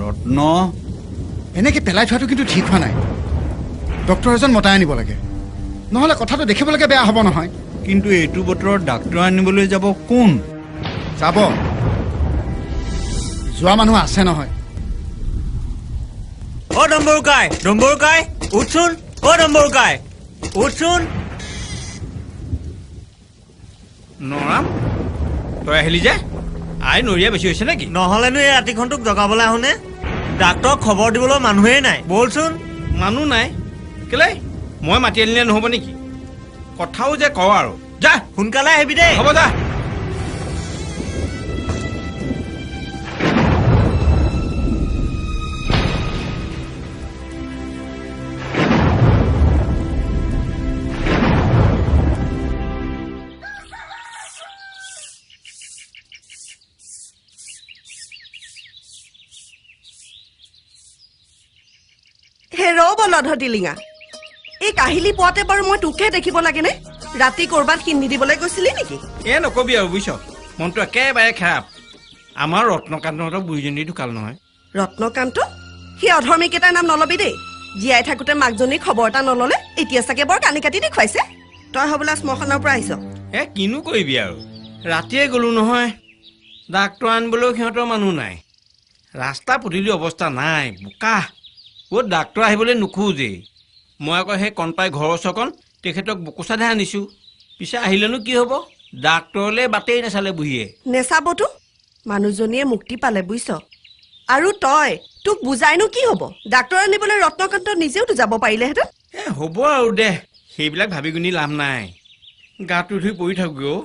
ৰত্ন এনেকৈ পেলাই থোৱাটো কিন্তু ঠিক হোৱা নাই ডক্টৰ এজন মতাই আনিব লাগে নহ'লে কথাটো দেখিবলৈকে বেয়া হ'ব নহয় কিন্তু এইটো বতৰত ডাক্তৰ আনিবলৈ যাব কোন যাব যোৱা মানুহ আছে নহয় অ ডম্বৰুকাই উঠচোন অ ডম্বৰুকাই উঠচোন নৰাম তই আহিলি যে আই নৰিয়া বেছি হৈছে নেকি নহ'লেনো এই ৰাতিখনটোক জগাবলৈ আহোনে ডাক্তৰক খবৰ দিবলৈ মানুহেই নাই বলচোন মানুহ নাই কেলে মই মাতি আনিলে নহ'ব নেকি কথাও যে কওঁ আৰু যা সোনকালে আহিবি দেই হ'ব যা হেৰ বলধ টিলিঙা এই কাহিলী পোৱাতে বাৰু মই তোকে দেখিব লাগেনে ৰাতি কৰবাত কিনি দিবলৈ গৈছিলি নেকি নকবি আৰু বুজিছ মনটো একেবাৰে খাৰাপ আমাৰ ৰত্নকান্তহঁতৰ বুঢ়ীজনী ঢুকাল নহয় ৰত্নকান্ত সি অধৰ্মীকেইটাৰ নাম নলবি দেই জীয়াই থাকোতে মাকজনীৰ খবৰ এটা নললে এতিয়া চাগে বৰ কানি কাটি দেখুৱাইছে তই হবলা শ্মশানৰ পৰা আহিছ কিনো কৰিবি আৰু ৰাতিয়ে গ'লো নহয় ডাক্তৰ আনিবলৈও সিহঁতৰ মানুহ নাই ৰাস্তা পদূলি অৱস্থা নাই বোকা ক'ত ডাক্তৰ আহিবলৈ নোখোজেই মই আকৌ সেই কণপাই ঘৰৰ ওচৰকণ তেখেতক বুকুচাহে আনিছোঁ পিছে আহিলেনো কি হ'ব ডাক্তৰলৈ বাটেই নাচালে বুঢ়ীয়ে নেচাবতো মানুহজনীয়ে মুক্তি পালে বুজিছ আৰু তই তোক বুজাইনো কি হ'ব ডাক্তৰ আনিবলৈ ৰত্নকান্ত নিজেওতো যাব পাৰিলেহেঁতেন হ'ব আৰু দে সেইবিলাক ভাবি গুণি লাভ নাই গাটো ধুই পৰি থাকোঁ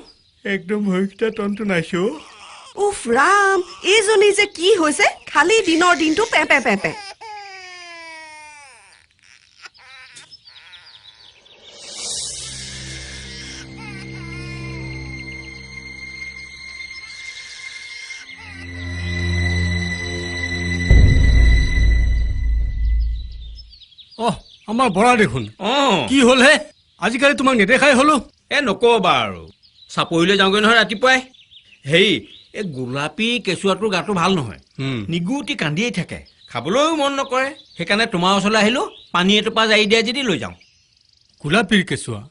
একদম ভৰিকেইটা টনটো নাইছোঁ উফ ৰাম এইজনী যে কি হৈছে খালি দিনৰ দিনটো পে পে পে পে আমাৰ বৰা দেখোন কি হ'ল হে আজিকালি তোমাক নেদেখাই হলো নকবা আৰু চাপৰিলৈ যাওঁগৈ নহয় ৰাতিপুৱাই হেৰি এই গোলাপী কেঁচুৱাটোৰ গাটো ভাল নহয় নিগুটি কান্দিয়েই থাকে খাবলৈও মন নকৰে সেইকাৰণে তোমাৰ ওচৰলৈ আহিলোঁ পানী এটোপা জাৰি দিয়া যদি লৈ যাওঁ গোলাপীৰ কেঁচুৱা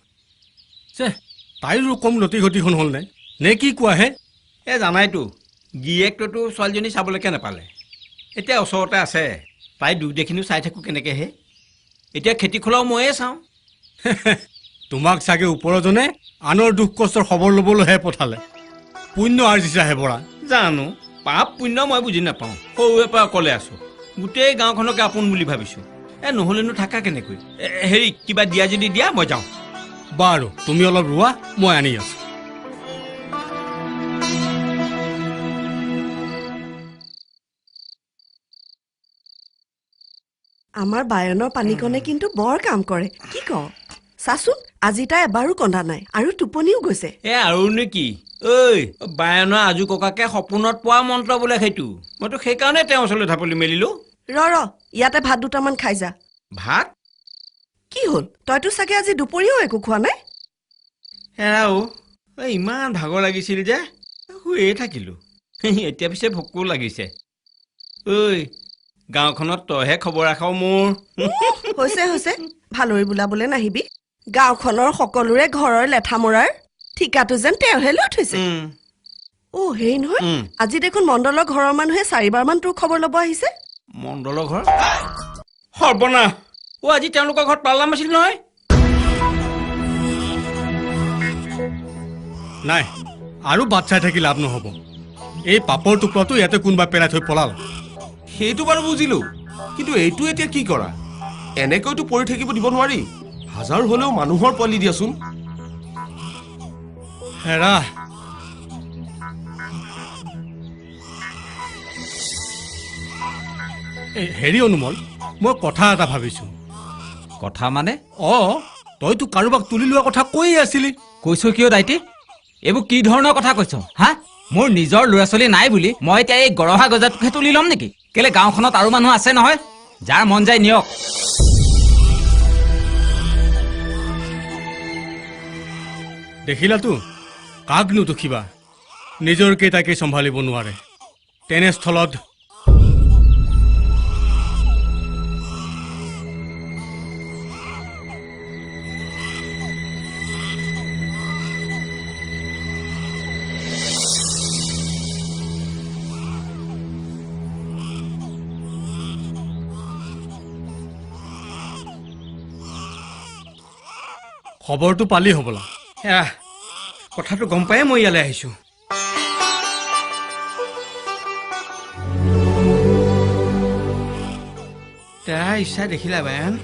তাইৰো কম লতি ঘটিখন হ'ল নাই নে কি কোৱাহে জানাইতো গিৰিয়েকটোতো ছোৱালীজনী চাবলৈকে নাপালে এতিয়া ওচৰতে আছে তাই দুখ দেখিনো চাই থাকোঁ কেনেকৈহে এতিয়া খেতি খোলাও ময়ে চাওঁ তোমাক চাগে ওপৰজনে আনৰ দুখ কষ্টৰ খবৰ ল'বলৈহে পঠালে পুণ্য আৰ্জিছাহে বৰা জানো পাপ পুণ্য মই বুজি নাপাওঁ সৰুৰে পৰা অকলে আছোঁ গোটেই গাঁওখনকে আপোন বুলি ভাবিছোঁ নহ'লেনো থাকা কেনেকৈ হেৰি কিবা দিয়া যদি দিয়া মই যাওঁ বাৰু তুমি অলপ ৰোৱা মই আনি আছোঁ আমাৰ বায়নৰ পানীকণে কিন্তু বৰ কাম কৰে কি ক চাচোন আজি তাই এবাৰো কন্দা নাই আৰু টোপনিও গৈছে আৰুনো কি ঐ বায়নৰ আজু ককাকে সপোনত পোৱা মন্ত্ৰ বোলে সেইটো মইতো সেইকাৰণে তেওঁৰ ওচৰলৈ ঢাপলি মেলিলোঁ ৰ ইয়াতে ভাত দুটামান খাই যা ভাত কি হ'ল তইতো চাগে আজি দুপৰীয়াও একো খোৱা নাই ইমান ভাগৰ লাগিছিল যে শুয়ে থাকিলোঁ এতিয়া পিছে ভোকো লাগিছে ঐ গাঁওখনত তইহে খবৰ ৰাখাও মোৰ হৈছে ভালৰি বোলাবলৈ নাহিবি গাঁওখনৰ সকলোৰে ঘৰৰ লেঠা মৰাৰ ঠিকাটো যেন তেওঁহে লৈ থৈছে হেৰি নহয় আজি দেখোন মণ্ডলৰ ঘৰৰ মানুহে 4বাৰমান তোৰ খবৰ ল'ব আহিছে মণ্ডলৰ ঘৰ সৰ্বনা আজি তেওঁলোকৰ ঘৰত পাল্লাম আছিল নহয় নাই আৰু বাট চাই থাকি লাভ নহ'ব এই পাপৰ টুকুৰাটো ইয়াতে কোনোবা পেলাই থৈ পলাল সেইটো বাৰু বুজিলো কিন্তু এইটো এতিয়া কি কৰা এনেকৈতো পৰি থাকিব দিব নোৱাৰি হাজাৰ হলেও মানুহৰ পোৱালি দিয়াচোন হেৰা হেৰি অনুমল মই কথা এটা ভাবিছো কথা মানে তইতো কাৰোবাক তুলি লোৱা কথা কৈয়ে আছিলি কৈছো কিয় দাইটি এইবোৰ কি ধৰণৰ কথা কৈছ হা মোৰ নিজৰ ল'ৰা ছোৱালী নাই বুলি মই এতিয়া এই গৰহা গজাটোকে তুলি ল'ম নেকি কেলে গাঁওখনত আৰু মানুহ আছে নহয় যাৰ মন যায় নিয়ক দেখিলাতো কাকনো দুখিবা নিজৰ কেইটাকে চম্ভালিব নোৱাৰে তেনেস্থলত খবৰটো পালি হ'বলা। এয়া কথাটো গম পায়ে মই ইয়ালৈ আহিছোঁ। তাৰ ইচ্ছা দেখিলা বায়ান,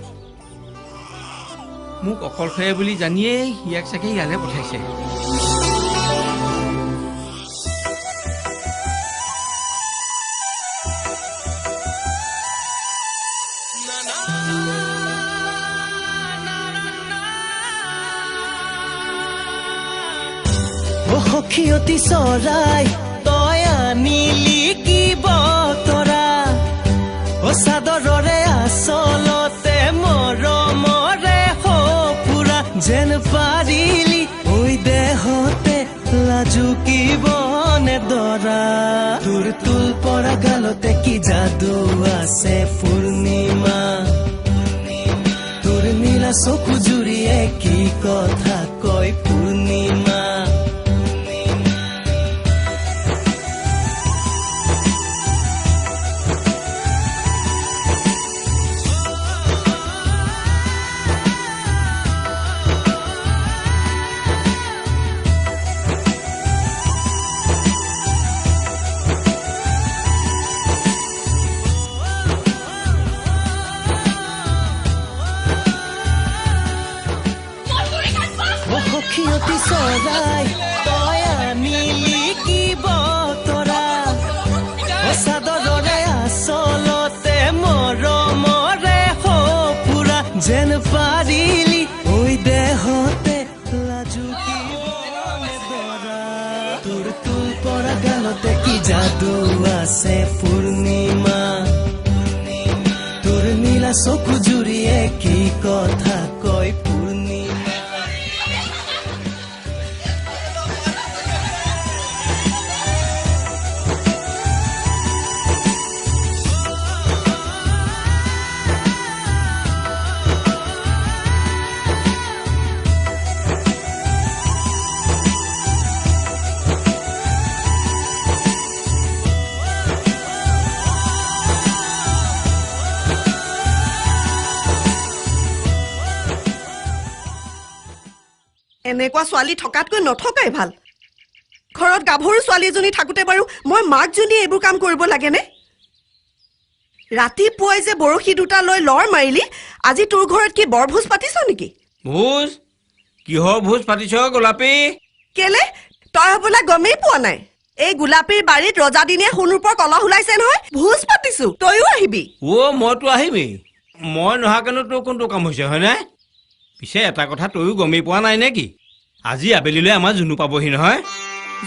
মোক অকলশৰে বুলি জানিয়েই ইয়াক চাগে ইয়ালৈ পঠাইছে। সখীয়তী চৰাই তই আনিলি কি বতৰা, চাদৰৰে আচলতে মৰমৰে সপুৰা, যেন পাৰিলি ঐ দেহতে লাজুকিবনে দৰা, তোৰ তুল পৰা গালতে কি যাদু আছে পূৰ্ণিমা, তোৰ নীলা চকু জুৰিয়ে কি কথা কয় পূৰ্ণিমা। সখীয়তী চৰাই তই আনিলি কি বতৰা, চাদৰৰে আচলতে মৰমৰে সপুৰা, যেন পাৰিলি ঐ দেহতে লাজুকিবনে দৰা, তোৰ তুল পৰা গালতে কি যাদু আছে পূৰ্ণিমা, তোৰ নীলা চকু জুৰিয়ে কি কথা কয় পূৰ্ণিমা। এনেকুৱা ছোৱালী থকাতকৈ নথকাই ভাল। ঘৰত গাভৰু ছোৱালী এজনী থাকোঁতে বাৰু মই মাকজনীয়ে এইবোৰ কাম কৰিব লাগেনে? ৰাতিপুৱাই যে বৰশী দুটা লৈ লৰ মাৰিলি, আজি তোৰ ঘৰত কি বৰভোজ পাতিছ নেকি? ভোজ? কিহৰ ভোজ পাতিছ গোলাপী? কেলে তই হবলা গমেই পোৱা নাই, এই গোলাপীৰ বাৰীত ৰজাদিনীয়া সোণৰূপৰ কলহ ওলাইছে নহয়, ভোজ পাতিছো, তইও আহিবি। মইতো আহিমেই, মই নহাকেনো তোৰ কোনটো কাম হৈছে হয়নে? পিছে এটা কথা তইও গমেই পোৱা নাই নেকি, আজি আবেলিলৈ আমাৰ জুনু পাবহি নহয়।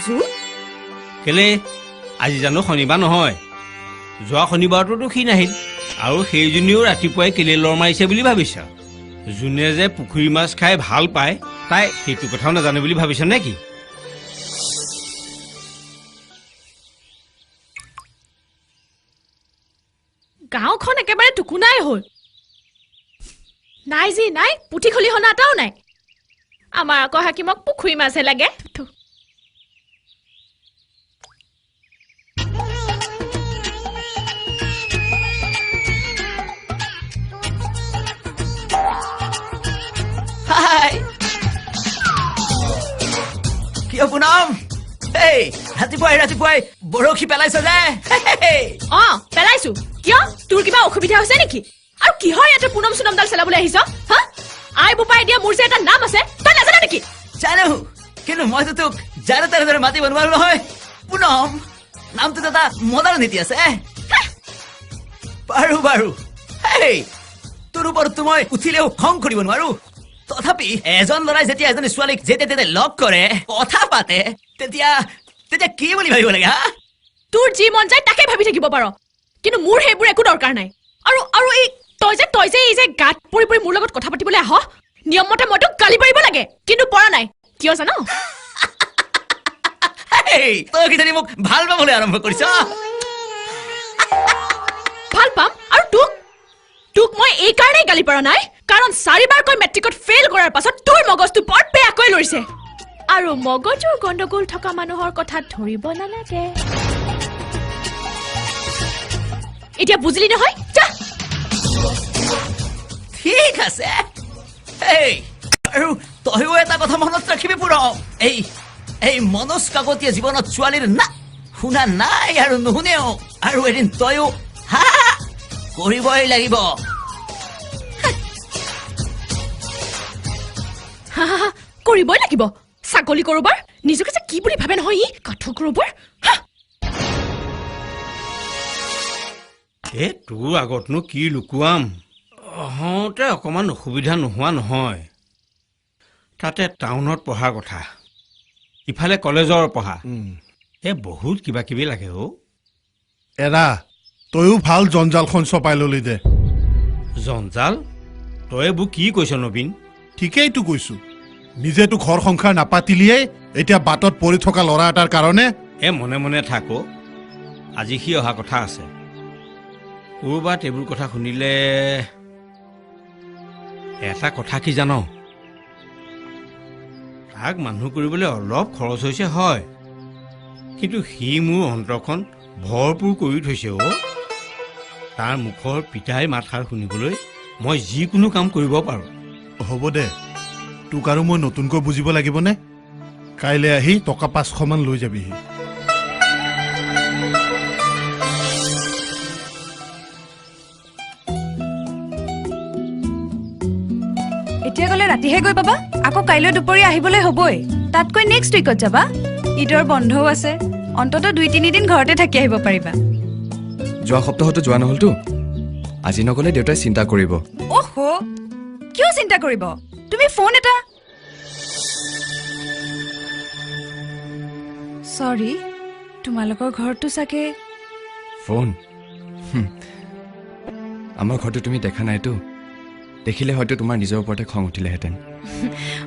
জোন? কেলে আজি জানো শনিবাৰ নহয়? যোৱা শনিবাৰটোতো সি নাহিল, আৰু সেইজনীও ৰাতিপুৱাই কেলে লৰ মাৰিছে বুলি ভাবিছ? যোনে যে পুখুৰী মাছ খাই ভাল পায় তাই সেইটো কথাও নাজানে বুলি ভাবিছ নেকি? গাঁওখন একেবাৰে টুকুনাই হ'ল, নাই যি নাই পুঠি খলিহনা এটাও নাই। আমাৰ আকৌ হাকিমক পুখুৰী মাছহে লাগে। কিয় পুনম, এই ৰাতিপুৱাই ৰাতিপুৱাই বৰশী পেলাইছ যে? পেলাইছো কিয়? তোৰ কিবা অসুবিধা হৈছে নেকি? আৰু কিহৰ ইয়াতে পুনম চুনমডাল চেলাবলৈ আহিছ? হা, আই বোপাই দিয়া মোৰ যে এটা নাম আছে, তই নাজানা নেকি? জানো, কিন্তু মইতো তোক যাৰে তাৰে দৰে মাতিব নোৱাৰো নহয়। পুনম নামটোত এটা মদাৰ নীতি আছে। বাৰু বাৰু, তোৰ ওপৰততো মই উঠিলেও খং কৰিব নোৱাৰো। তথাপি এজন ল'ৰাই যেতিয়া এজনী ছোৱালীক যেতিয়া তেতিয়া লগ কৰে, কথা পাতে, তেতিয়া তেতিয়া কি বুলি ভাবিব লাগে? হা, তোৰ যি মন যায় তাকে ভাবি থাকিব পাৰ, কিন্তু মোৰ সেইবোৰ একো দৰকাৰ নাই। আৰু আৰু এই তই যে এই যে গাত পৰি পৰি মোৰ লগত কথা পাতিবলৈ আহ, নিয়ম মতে মই তোক গালি পাৰিব লাগে, কিন্তু পৰা নাই। কিয় জানো? তই কিজানি মোক ভাল পাবলৈ আৰম্ভ কৰিছ। ভাল পাম? আৰু তোক মই এই কাৰণেই গালি পৰা নাই, কাৰণ 4বাৰকৈ মেট্ৰিকত ফেইল কৰাৰ পাছত তোৰ মগজটো বৰ বেয়াকৈ লৈছে, আৰু মগজুৰ গণ্ডগোল থকা মানুহৰ কথা ধৰিব নালাগে। এতিয়া বুজিলি নহয়? যা। ঠিক আছে, আৰু তয়ো এটা কথা মনত ৰাখিবি পুৰ এই মনোজ কাকতীয়া জীৱনত ছোৱালীৰ না শুনা নাই আৰু নুশুনেও আৰু এদিন তয়ো হা কৰিবই লাগিব হা হা হা কৰিবই লাগিব ছাগলী কৰোবাৰ নিজকে যে কি বুলি ভাবে নহয় ই কাঠু কৰোবাৰ তোৰ আগতনো কি লুকুৱাম হওঁতে অকণমান অসুবিধা নোহোৱা নহয় তাতে টাউনত পঢ়াৰ কথা ইফালে কলেজৰ পঢ়া বহুত কিবা কিবি লাগে এৰা তয়ো ভাল জঞ্জালখন চপাই ললি দে জঞ্জাল তই এইবোৰ কি কৈছ নবীন ঠিকেইতো কৈছো নিজেতো ঘৰ সংসাৰ নাপাতিলিয়েই এতিয়া বাটত পৰি থকা ল'ৰা এটাৰ কাৰণে মনে মনে থাকো আজি সি অহা কথা আছে ক'ৰবাত এইবোৰ কথা শুনিলে এটা কথা কি জান তাক মানুহ কৰিবলৈ অলপ খৰচ হৈছে হয় কিন্তু সি মোৰ অন্তৰখন ভৰপূৰ কৰি থৈছে তাৰ মুখৰ পিতাই মাতষাৰ শুনিবলৈ মই যিকোনো কাম কৰিব পাৰোঁ হ'ব দে তোক আৰু মই নতুনকৈ বুজিব লাগিবনে কাইলৈ আহি টকা 500 মান লৈ যাবিহি এতিয়া গ'লে ৰাতিহে গৈ পাবা আকৌ কাইলৈ দুপৰীয়া আহিবলৈ হ'বই তাতকৈ নেক্সট উইকত যাবা ঈদৰ বন্ধও আছে অন্তত 2-3 দিন ঘৰতে থাকি আহিব পাৰিবা যোৱা সপ্তাহতো যোৱা নহলতো আজি নগলে দেউতাই চিন্তা কৰিব ওহো কিয় চিন্তা কৰিব তুমি ফোন এটা সৰি তোমালোকৰ ঘৰটো চাগে ফোন আমাৰ ঘৰটো তুমি দেখা নাইতো দেখিলে হয়তো তোমাৰ নিজৰ ওপৰতে খং উঠিলেহেঁতেন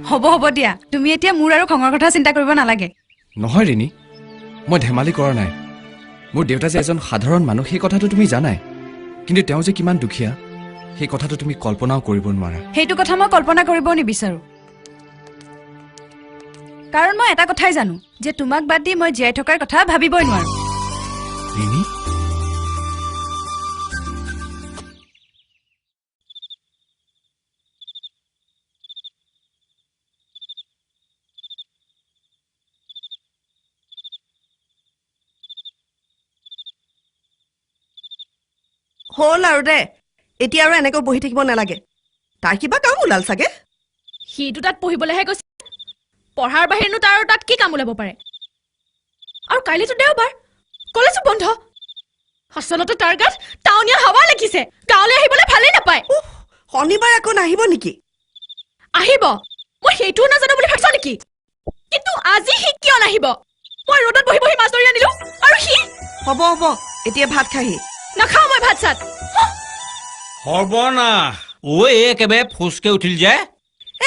হ'ব দিয়া তুমি এতিয়া মোৰ আৰু খঙৰ কথা চিন্তা কৰিব নালাগে নহয় ৰিনি মই ধেমালি কৰা নাই মোৰ দেউতা যে এজন সাধাৰণ মানুহ সেই কথাটো তুমি জানাই কিন্তু তেওঁ যে কিমান দুখীয়া সেই কথাটো তুমি কল্পনাও কৰিব নোৱাৰা সেইটো কথা মই কল্পনা কৰিব নিবিচাৰো কাৰণ মই এটা কথাই জানো যে তোমাক বাদ দি মই জীয়াই থকাৰ কথা ভাবিবই নোৱাৰো ৰিনি হ'ল আৰু দে এতিয়া আৰু এনেকৈ বহি থাকিব নালাগে তাৰ কিবা কাম ওলাল চাগে সিটো তাত পঢ়িবলৈহে গৈছে পঢ়াৰ বাহিৰেনো তাৰ তাত কি কাম ওলাব পাৰে আৰু কাইলৈতো দেওবাৰ কলেজো বন্ধ আচলতে তাৰ গাত টাউনীয়া হাৱা লাগিছে গাঁৱলৈ আহিবলৈ ভালেই নাপায় শনিবাৰ আকৌ নাহিব নেকি আহিব মই সেইটোও নাজানো বুলি ভাবিছ নেকি কিন্তু আজি সি কিয় নাহিব মই ৰ'দত বহি বহি মাছ ধৰি আনিলো আৰু সি হ'ব এতিয়া ভাত খাহি নাখাওঁ মই ভাত চাত সৰ্বনাশ একেবাৰে ফোচকে উঠিল যে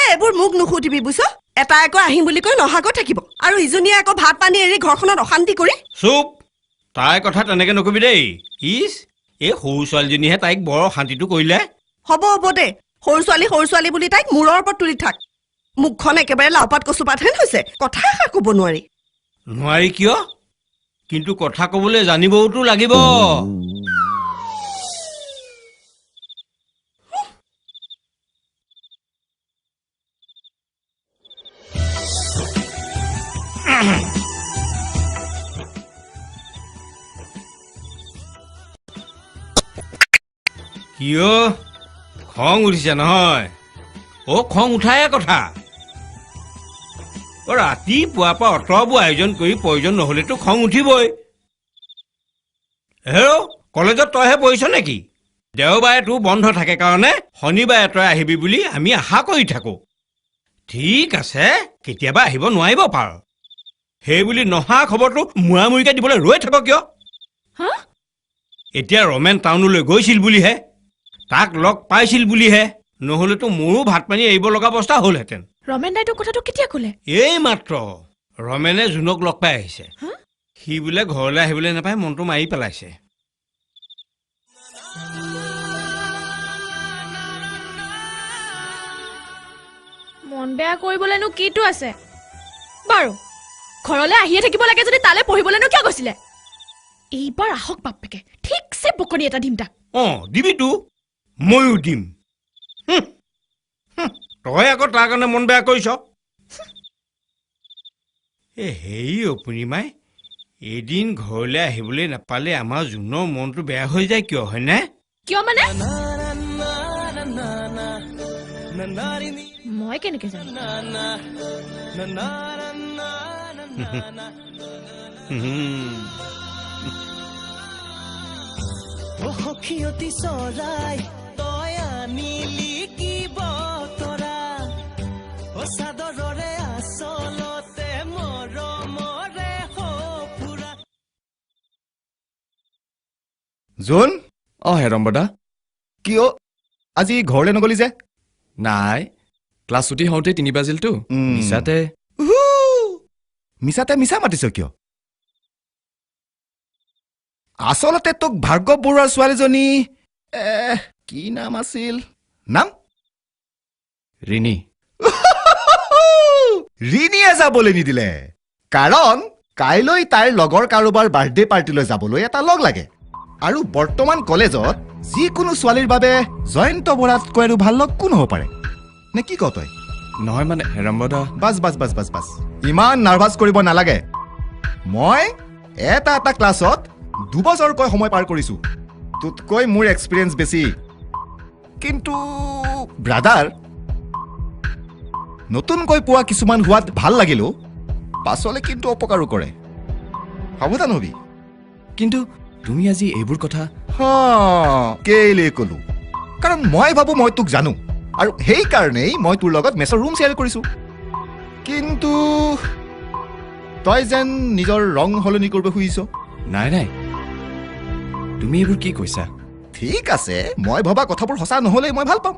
এইবোৰ মোক নুসুধিবি বুইছ এটা আকৌ আহিম বুলি কৈ নহাকৈ থাকিব আৰু ইজনীয়ে আকৌ ভাত পানী এৰি ঘৰখনত অশান্তি কৰি চুপ তাইৰ কথা তেনেকে নকবি দেই এই সৰু ছোৱালীজনীহে তাইক বৰ অশান্তিটো কৰিলে হ'ব দে সৰু ছোৱালী বুলি তাইক মূৰৰ ওপৰত তুলি থাক মুখখন একেবাৰে লাওপাত কচুপাতহেন হৈছে কথা এষাৰ ক'ব নোৱাৰি কিয় কিন্তু কথা ক'বলৈ জানিবওতো লাগিব কিয় খং উঠিছে নহয় খং উঠায়ে কথা ৰাতিপুৱাৰ পৰা অতবোৰ আয়োজন কৰি প্ৰয়োজন নহলেতো খং উঠিবই কলেজত তইহে পঢ়িছ নেকি দেওবাৰে তোৰ বন্ধ থাকে কাৰণে শনিবাৰে তই আহিবি বুলি আমি আশা কৰি থাকো ঠিক আছে কেতিয়াবা আহিব নোৱাৰিব পাৰ সেই বুলি নহা খবৰটো মুৰামুৰিকে দিবলৈ ৰৈ থাক কিয় এতিয়া ৰমেন টাউনলৈ গৈছিল বুলিহে তাক লগ পাইছিল বুলিহে নহলেতো মোৰো ভাত পানী এৰিব লগা অৱস্থা হ'লহেঁতেন ৰমেন দাইটো কথাটো কেতিয়া ক'লে এই মাত্ৰ ৰমেনে জোনক লগ পাই আহিছে সি বোলে ঘৰলৈ আহিবলৈ নাপায় মনটো মাৰি পেলাইছে মন বেয়া কৰিবলৈনো কিটো আছে বাৰু ঘৰলৈ আহিয়ে থাকিব লাগে যদি তালৈ পঢ়িবলৈনো কিয় গৈছিলে এইবাৰ আহক বাপেকে ঠিকছে বকনি এটা দিম তাক দিবিতো ময়ো দিম তই আকৌ তাৰ কাৰণে মন বেয়া কৰিছ হেৰি অপূৰ্ণিমাই এদিন ঘৰলৈ আহিবলৈ নাপালে আমাৰ জোনৰ মনটো বেয়া হৈ যায় কিয় হয়নে কিয় মানে মই কেনেকে জানো সখীয়তী চৰাই তই আনিলি কি বতৰা চাদৰৰে আচলতে মৰমৰে সফুৰা জোন হেৰম্বদা কিয় আজি ঘৰলৈ নগলি যে নাই ক্লাছ ছুটি হওঁতে 3 বাজিলতো মিছাতে মিছা মাতিছ কিয় আচলতে তোক ভাৰ্গৱ বৰুৱাৰ ছোৱালীজনী কি নাম আছিল নাম ৰিণী ৰিণীয়ে যাবলৈ নিদিলে কাৰণ কাইলৈ তাইৰ লগৰ কাৰোবাৰ বাৰ্থডে পাৰ্টিলৈ যাবলৈ এটা লগ লাগে আৰু বৰ্তমান কলেজত যিকোনো ছোৱালীৰ বাবে জয়ন্ত বৰাতকৈ আৰু ভাল লগ কোন হ'ব পাৰে নে কি কয় তই নহয় মানে হেৰম্বদা বাছ ইমান নাৰ্ভাছ কৰিব নালাগে মই এটা ক্লাছত 2 বছৰকৈ সময় পাৰ কৰিছো তোতকৈ মোৰ এক্সপিৰিয়েঞ্চ বেছি কিন্তু ব্ৰাদাৰ নতুনকৈ পোৱা কিছুমান হোৱাত ভাল লাগিলেও পাছলৈ কিন্তু অপকাৰো কৰে সাৱধান হবি কিন্তু তুমি আজি এইবোৰ কথা কেলে কলো কাৰণ মই ভাবো মই তোক জানো আৰু সেইকাৰণেই মই তোৰ লগত মেছৰ ৰুম শ্বেয়াৰ কৰিছো কিন্তু তই যেন নিজৰ ৰং সলনি কৰিব খুজিছ নাই তুমি এইবোৰ কি কৈছা ঠিক আছে মই ভবা কথাবোৰ সঁচা নহ'লে মই ভাল পাম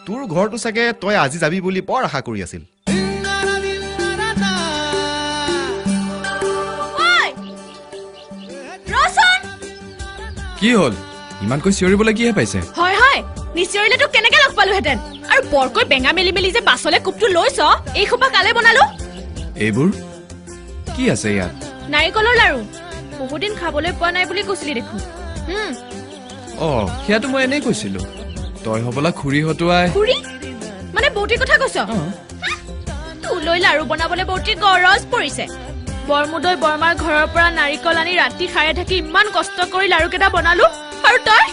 তোৰ ঘৰটো চাগে তই আজি যাবি বুলি বৰ আশা কৰি আছিল কি হ'ল ইমানকৈ চিঞৰিবলৈ কিহে পাইছে হয় নিচিঞৰিলেতো কেনেকে লগ পালোহেঁতেন আৰু বৰকৈ বেঙা মেলি যে বাছলে কোপটো লৈছ এই খোপা কালে বনালো এইবোৰ কি আছে ইয়াত নাৰিকলৰ লাৰু বহুদিন খাবলৈ পোৱা নাই বুলি কৈছিলি দেখোন সেয়াতো মই এনেই কৈছিলো তই হবলা খুৰী হতুৱাই খুৰী মানে বৌটিৰ কথা কৈছ তোলৈ লাৰু বনাবলৈ বৌটিৰ গৰজ পৰিছে বৰমুদৈ বৰমাৰ ঘৰৰ পৰা নাৰিকল আনি ৰাতি খাৰে থাকি ইমান কষ্ট কৰি লাৰু কেইটা বনালো আৰু তই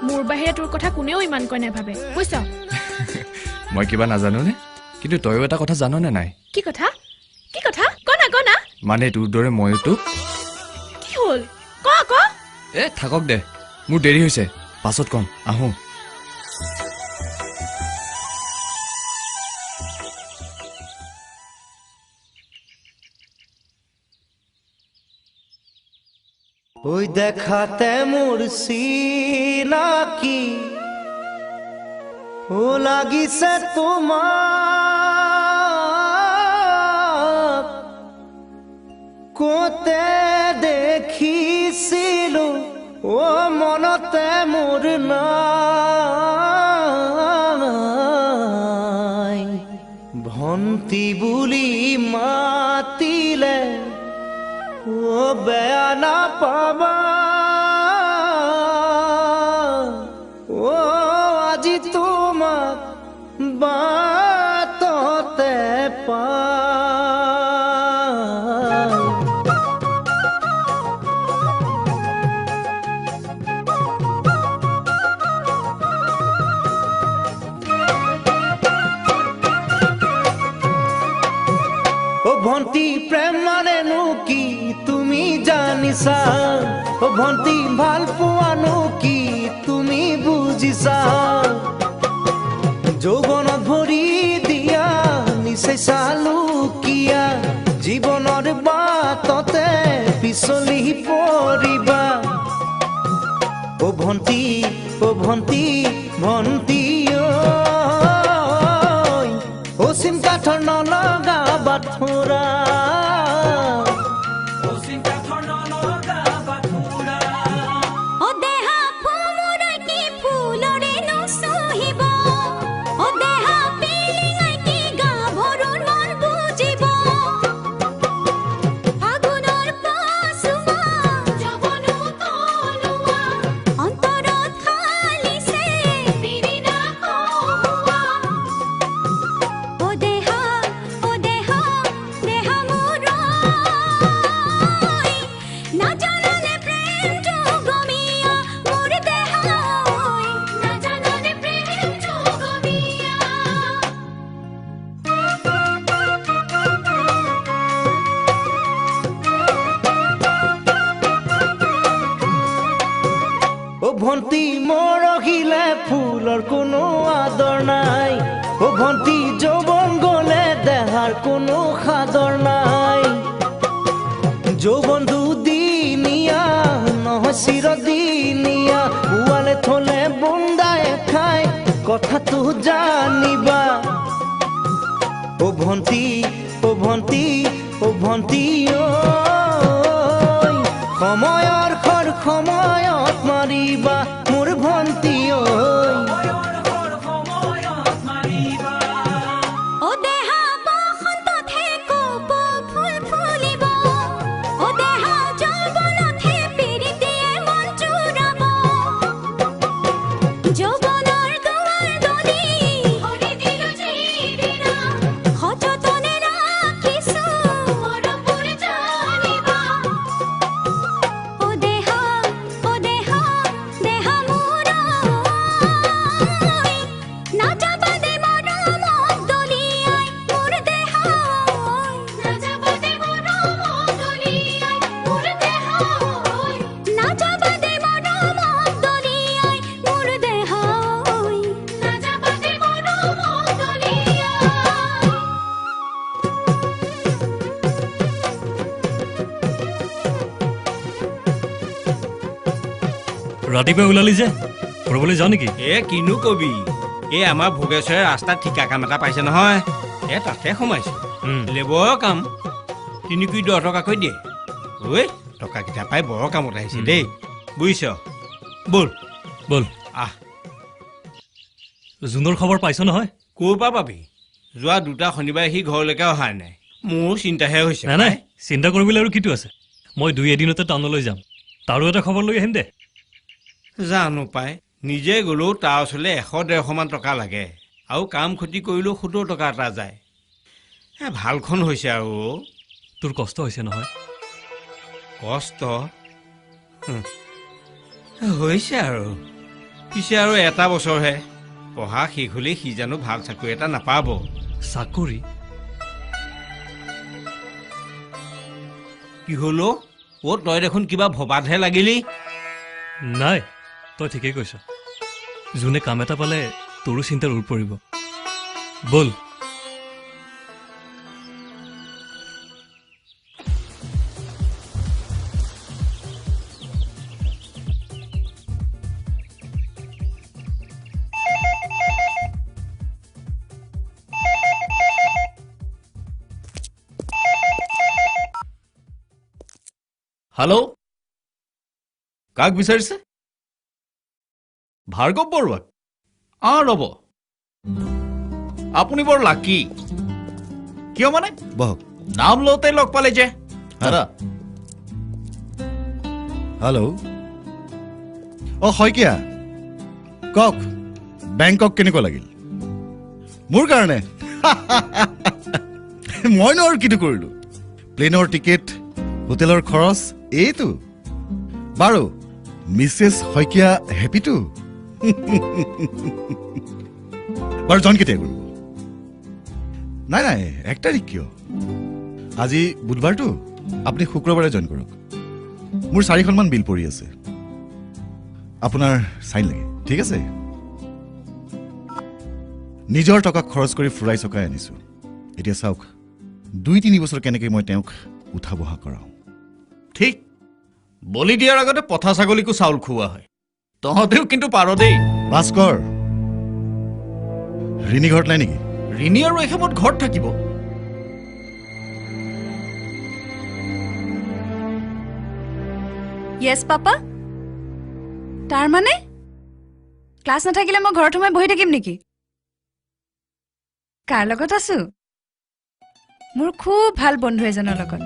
মোৰ বাহিৰে তোৰ কথা কোনেও ইমানকৈ নাভাবে বুজিছ মই কিবা নাজানো নে কিন্তু তইও এটা কথা জানো নে নাই কি কথা কনা মানে তোৰ দৰে ময়ো তোক কি হ'ল ক থাকক দে মোৰ দেৰি হৈছে পাছত কম আহো ওই দেখাতে মোর সিনাকি ও লাগিছে তোমাক কোতে দেখিছিলো ও মনতে মোর নাই ভন্তি বুলি মাতিলে ও বেয়া না পাবা ও আজি তোমাক বাটতে পাই ও ভন্তি প্ৰেম মানেনো কি তুমি জানিছা ও ভন্তি ভাল পোৱানো কি তুমি বুজিছা যৌৱনত ভৰি দিয়া নিচে চালো কিয়া জীৱনৰ বাটতে পিছলি পৰিবা ও ভন্তি ও চিন কাঠৰ নলগা বাথোৰা ভন্টি মৰহিলে ফুলৰ কোনো আদৰ নাই অ ভন্টি যৌৱন গলে দেহাৰ কোনো সাদৰ নাই যৌৱন দুদিনীয়া নহয় চিৰদিনীয়া ওৱালে থলে বন্দাই খাই কথাটো জানিবা অ ভন্টি অ ভন্টি অ ভন্টি সময়ৰ খৰ সময়ত মাৰিবা মোৰ ভন্টি ৰাতিপুৱা ওলালি যে ফুৰিবলৈ যাওঁ নেকি এ কিনো কবি এই আমাৰ ভোগেশ্বৰে ৰাস্তাত ঠিকা কাম এটা পাইছে নহয় এ তাতে সোমাইছো লেবৰৰ কাম 3 কোটি 10 টকাকৈ দিয়ে ঐ টকাকেইটা পাই বৰ কামত আহিছে দেই বুজিছ বল বল আহ জুনৰ খবৰ পাইছ নহয় ক'ৰ পৰা পাবি যোৱা 2টা শনিবাৰে সি ঘৰলৈকে অহা নাই মোৰ চিন্তাহে হৈছে নাই নাই চিন্তা কৰিবলৈ আৰু কিটো আছে মই 2 এদিনতে টাউনলৈ যাম তাৰো এটা খবৰ লৈ আহিম দে জানো পাই নিজে গ'লেও তাৰ ওচৰলৈ 100-150 মান টকা লাগে আৰু কাম ক্ষতি কৰিলেও 70 টকা এটা যায় ভালখন হৈছে আৰু তোৰ কষ্ট হৈছে নহয় কষ্ট হৈছে আৰু পিছে আৰু এটা বছৰহে পঢ়া শেষ হ'লে সি জানো ভাল চাকৰি এটা নাপাব চাকৰি কি হলো অ তই দেখোন কিবা ভবাতহে লাগিলি নাই তই ঠিকেই কৈছ যোনে কাম এটা পালে তোৰো চিন্তাৰ উৰ পৰিব বল হেল্ল' কাক বিচাৰিছে ভাৰ্গৱ বৰুৱাক ৰ'ব আপুনি বৰ লাকি কিয় মানে বহক নাম লওঁতে লগ পালে যে দাদা হেল্ল' অ শইকীয়া কওক বেংকক কেনেকুৱা লাগিল মোৰ কাৰণে মইনো আৰু কিটো কৰিলো প্লেনৰ টিকেট হোটেলৰ খৰচ এইটো বাৰু মিছেছ শইকীয়া হেপিটো বাৰু জন কেতিয়া কৰিব নাই নাই 1 তাৰিখ কিয় আজি বুধবাৰটো আপুনি শুক্ৰবাৰে জইন কৰক মোৰ 4খনমান বিল পৰি আছে আপোনাৰ চাইন লাগে ঠিক আছে নিজৰ টকা খৰচ কৰি ফুৰাই চকাই আনিছো এতিয়া চাওক 2-3 বছৰ কেনেকৈ মই তেওঁক উঠা বহা কৰাওঁ ঠিক বলি দিয়াৰ আগতে পথা ছাগলীকো চাউল খুওৱা হয় তহঁতেও কিন্তু পাৰ দেই ভাস্কৰ ৰিণী ঘৰত নাই নেকি ৰিণী আৰু এই সময়ত ঘৰত থাকিব য়েছ পাপা তাৰ মানে ক্লাছ নাথাকিলে মই ঘৰত সোমাই বহি থাকিম নেকি কাৰ লগত আছো মোৰ খুব ভাল বন্ধু এজনৰ লগত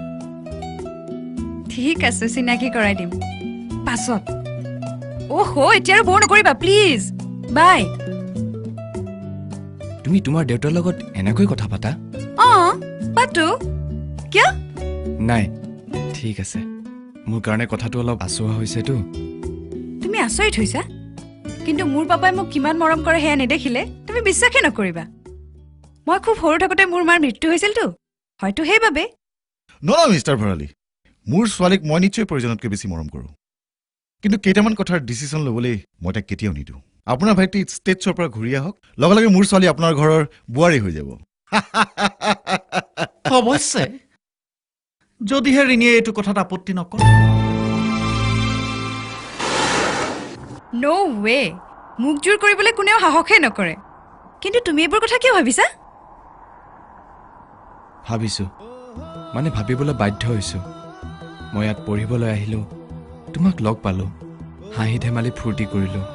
ঠিক আছে চিনাকি কৰাই দিম পাছত ওহো এতিয়া আৰু বৰ নকৰিবা প্লিজ বাই তুমি তোমাৰ দেউতাৰ লগত এনেকৈ কথা পাতা পাতো কিয় নাই ঠিক আছে মোৰ কাৰণে কথাটো অলপ আচোৱা হৈছেতো তুমি আচৰিত হৈছা কিন্তু মোৰ পাপাই মোক কিমান মৰম কৰে সেয়া নেদেখিলে তুমি বিশ্বাসে নকৰিবা মই খুব সৰু থাকোঁতে মোৰ মাৰ মৃত্যু হৈছিলতো হয়তো সেইবাবে নহয় মিষ্টাৰ ভৰালী মোৰ ছোৱালীক মই নিশ্চয় প্ৰয়োজনতকৈ বেছি মৰম কৰোঁ কিন্তু কেইটামান কথাৰ ডিচিশ্যন ল'বলৈ মই তাক কেতিয়াও নিদিওঁ আপোনাৰ ভাইটি ষ্টেটছৰ পৰা ঘূৰি আহক লগে লগে মোৰ ছোৱালী আপোনাৰ ঘৰৰ বোৱাৰী হৈ যাব অৱশ্যে যদিহে ৰিণীয়ে এইটো কথাত আপত্তি নকৰে ন' ৱে মোক জোৰ কৰিবলৈ কোনেও সাহসেই নকৰে কিন্তু তুমি এইবোৰ কথা কিয় ভাবিছা ভাবিছোঁ মানে ভাবিবলৈ বাধ্য হৈছোঁ মই ইয়াত পঢ়িবলৈ আহিলোঁ তোমাক লগ পালোঁ হাঁহি ধেমালি ফূৰ্তি কৰিলোঁ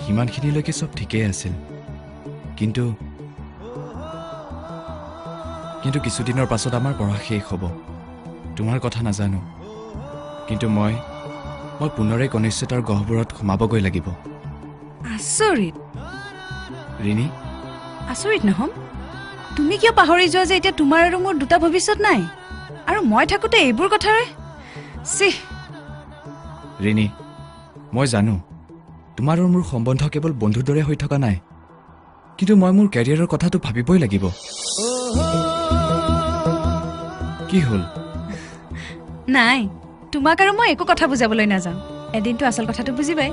সিমানখিনিলৈকে চব ঠিকেই আছিল কিন্তু কিছুদিনৰ পাছত আমাৰ পঢ়া শেষ হ'ব তোমাৰ কথা নাজানো কিন্তু মই পুনৰে কনিষ্ঠতাৰ গহ্বৰত সোমাবগৈ লাগিব আচৰিত ৰিণী আচৰিত নহম তুমি কিয় পাহৰি যোৱা যে এতিয়া তোমাৰ আৰু মোৰ দুটা ভৱিষ্যত নাই আৰু মই থাকোঁতে এইবোৰ কথাৰে চিহ ৰিণী মই জানো তোমাৰ আৰু মোৰ সম্বন্ধ কেৱল বন্ধুৰ দৰে হৈ থকা নাই কিন্তু মই মোৰ কেৰিয়াৰৰ কথাটো ভাবিবই লাগিব কি হ'ল নাই তোমাক আৰু মই একো কথা বুজাবলৈ নাযাওঁ এদিনটো আচল কথাটো বুজিবাই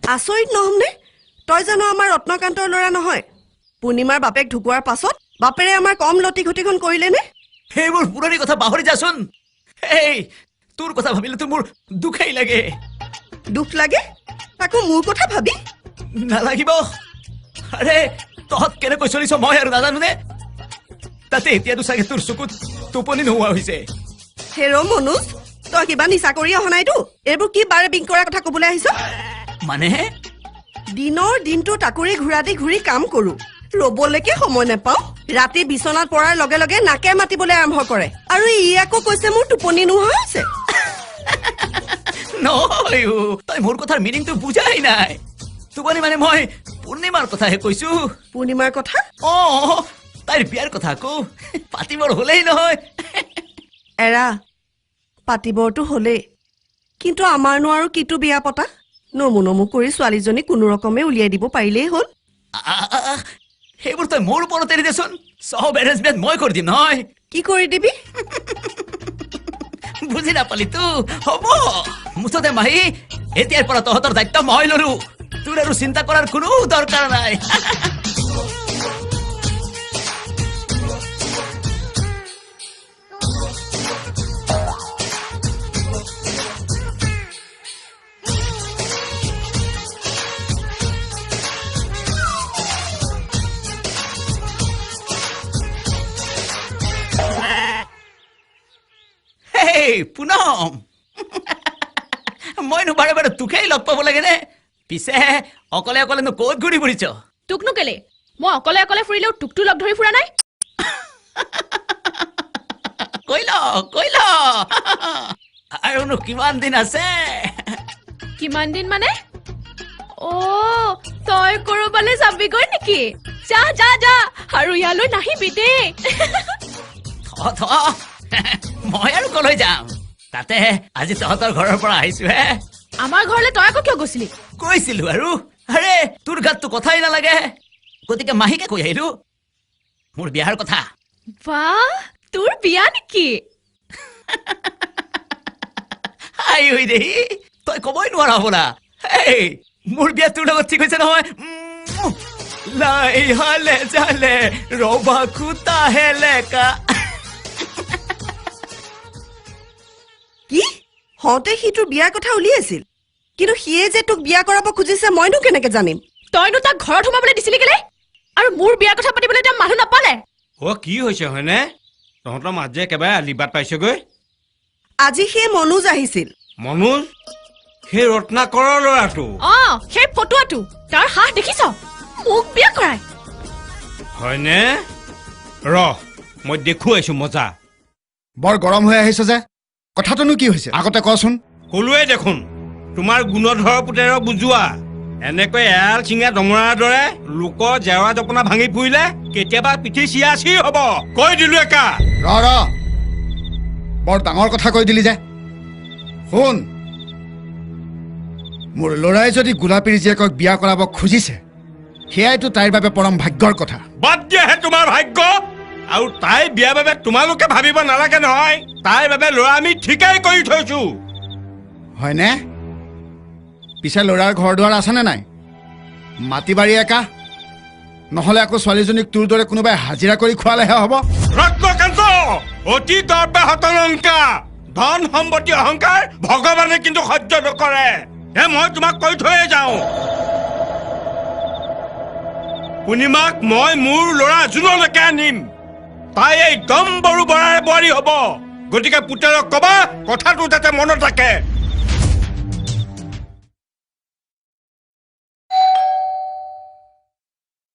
আচৰিত নহমনে তই জানো আমাৰ ৰত্নকান্তৰ ল'ৰা নহয় পূৰ্ণিমাৰ বাপেক ঢুকোৱাৰ পাছত বাপেৰে আমাৰ কম লতি ঘটিখন কৰিলে নে সেইবোৰ পুৰণি কথা পাহৰি যাচোন এই তোৰ কথা ভাবিলেতো মোৰ দুখেই লাগে দুখ লাগে তাকো মোৰ কথা ভাবি নালাগিব আৰে তহঁত কেনেকৈ চলিছ মই আৰু নাজানো নে তাতে এতিয়াতো চাগে তোৰ চকুত টোপনি নোহোৱা হৈছে হেৰ' মনোজ তই কিবা নিচা কৰি অহা নাইতো এইবোৰ কি বাৰে বিং কৰাৰ কথা ক'বলৈ আহিছ মানে দিনৰ দিনটো টাকুৰি ঘূৰা দি ঘূৰি কাম কৰো ৰ'বলৈকে সময় নাপাওঁ ৰাতি বিচনাত পৰাৰ লগে লগে নাকে মাতিবলৈ আৰম্ভ কৰে আৰু ই আকৌ কৈছে মোৰ টোপনি নোহোৱা হৈছে নহয় তই মোৰ কথাৰ মিনিংটো বুজাই নাই টোপনি মানে মই পূৰ্ণিমাৰ কথাহে কৈছো পূৰ্ণিমাৰ কথা তাইৰ বিয়াৰ কথা আকৌ পাতিবৰ হলেই নহয় এৰা পাতিবৰটো হলেই কিন্তু আমাৰনো আৰু কিটো বিয়া পতা নমু নমু কৰি ছোৱালীজনী কোনো ৰকমে উলিয়াই দিব পাৰিলেই হ'ল সেইবোৰ তই মোৰ ওপৰত এৰি দেচোন চব এৰেঞ্জমেণ্ট মই কৰি দিম নহয় কি কৰি দিবি বুজি নাপালি তো হ'ব মুঠতে মাহী এতিয়াৰ পৰা তহঁতৰ দায়িত্ব মই ললো তোৰ আৰু চিন্তা কৰাৰ কোনো দৰকাৰ নাই পুনম মইনো বাৰে বাৰে তোকেই লগ পাব লাগে নে পিছে অকলে অকলেনো ক'ত ঘূৰি ফুৰিছ তোকনো কেলে মই অকলে অকলে ফুৰিলেও তোকটো লগ ধৰি ফুৰা নাই কৈ ল আৰুনো কিমান দিন আছে কিমান দিন মানে তই কৰবালে যাবিগৈ নেকি যা যা যা আৰু ইয়ালৈ নাহিবি দেই মই আৰু কলৈ যাম তাতে আজি তহঁতৰ ঘৰৰ পৰা আহিছো হে আমাৰ ঘৰলে তই আকৌ কিয় গৈছিলি কৈছিলো আৰু আৰে তোৰ গাতটো কথাই নালাগে গতিকে মাহীকে কৈ আহিলো মোৰ বিয়াৰ কথা বাহ তোৰ বিয়া নেকি আই হৈ দেহি তই কবই নোৱাৰা হ'বলা এই মোৰ বিয়া তোৰ লগত ঠিক হৈছে নহয় লাই হালে জালে ৰবা খুতা হেলেকা কি হওঁতে সি তোৰ বিয়াৰ কথা উলিয়াইছিল কিন্তু সিয়ে যে তোক বিয়া কৰাব খুজিছে মইনো কেনেকে জানিম তইনো তাক ঘৰত সোমাবলৈ দিছিলি কেলে আৰু মোৰ বিয়াৰ কথা পাতিবলৈ তেওঁ মানুহ নাপালে কি হৈছে হয়নে তহঁতৰ মাত যে একেবাৰে আলিবাট পাইছেগৈ আজি সেই মনোজ আহিছিল মনোজ সেই ৰত্নাকৰৰ ল'ৰাটো সেই ফটোৱাটো তাৰ হাঁহ দেখিছ মোক বিয়া কৰাই হয়নে মই দেখুৱাইছো মজা বৰ গৰম হৈ আহিছ যে কথাটোনো কি হৈছে আগতে কচোন কলোৱে দেখোন তোমাৰ গুণধৰ পুতেৰক বুজোৱা এনেকৈ এৰাল চিঙা দমৰাৰ দৰে লোকৰ জেওৰা জপনা ভাঙি ফুৰিলে কেতিয়াবা পিঠি চিয়াচি হ'ব কৈ দিলো একা বৰ ডাঙৰ কথা কৈ দিলি যে শুন মোৰ ল'ৰাই যদি গোলাপীৰ জীয়েকক বিয়া কৰাব খুজিছে সেয়াইতো তাইৰ বাবে পৰম ভাগ্যৰ কথা বাদ দিয়াহে তোমাৰ ভাগ্য আৰু তাই বিয়াৰ বাবে তোমালোকে ভাবিব নালাগে নহয় তাইৰ বাবে ল'ৰা আমি ঠিকেই কৰি থৈছো হয়নে পিছে ল'ৰাৰ ঘৰ দুৱাৰ আছেনে নাই মাটি বাৰী একা নহ'লে আকৌ ছোৱালীজনীক তোৰ দৰে কোনোবাই হাজিৰা কৰি খোৱালেহে হ'ব ৰত্নকান্ত অতি দৰ্পে হতলংকা ধন সম্পত্তি অহংকাৰ ভগৱানে কিন্তু সহ্য নকৰে মই তোমাক কৈ থৈয়ে যাওঁ পূৰ্ণিমাক মই মোৰ ল'ৰা জোনলৈকে আনিম তাই এই দম্বৰু বৰাৰ বোৱাৰী হ'ব গতিকে পুতেৰক কবা কথাটো যাতে মনত ৰাখে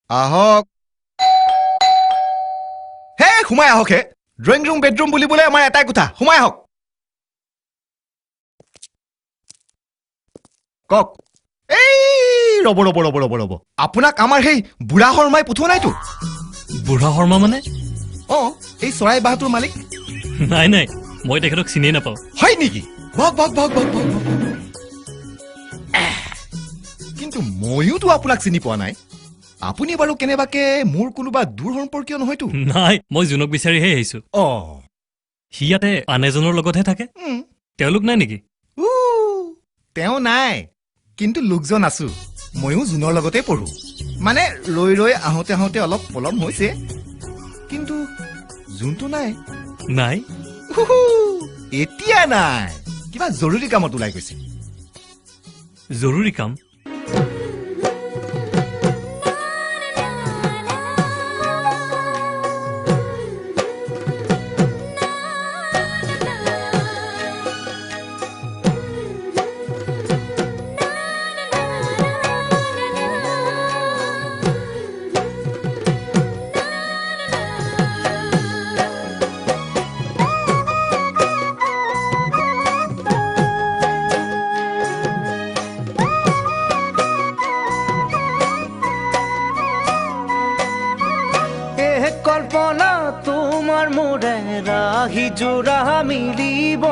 আহক হে সোমাই আহক হে ড্ৰয়িং ৰুম বেডৰুম বুলিবলৈ আমাৰ এটাই কথা সোমাই আহক কওক এই ৰ'ব ৰ'ব ৰ'ব ৰ'ব ৰ'ব আপোনাক আমাৰ সেই বুঢ়া শৰ্মাই পঠোৱা নাইতো বুঢ়া শৰ্মা মানে অঁ এই চৰাই বাহটোৰ মালিক নাই নাই মই তেখেতক চিনিয়ে নাপাওঁ হয় নেকি বক বক বক বক বক কিন্তু ময়োতো আপোনাক চিনি পোৱা নাই আপুনি বাৰু কেনেবাকে মোৰ কোনোবা দূৰ সম্পৰ্কীয় নহয়তো নাই মই জোনক বিচাৰিহে আহিছো সি ইয়াতে আন এজনৰ লগতহে থাকে তেওঁলোক নাই নেকি তেওঁ নাই কিন্তু লোকজন আছো ময়ো জোনৰ লগতে পঢ়ো মানে ৰৈ ৰৈ আহোঁতে আহোঁতে অলপ পলম হৈছে কিন্তু জোনটো নাই নাই এতিয়া নাই কিবা জৰুৰী কামত ওলাই গৈছে জৰুৰী কাম কল্পনা তোমাৰ মোৰে ৰাহি জোৰা মিলিব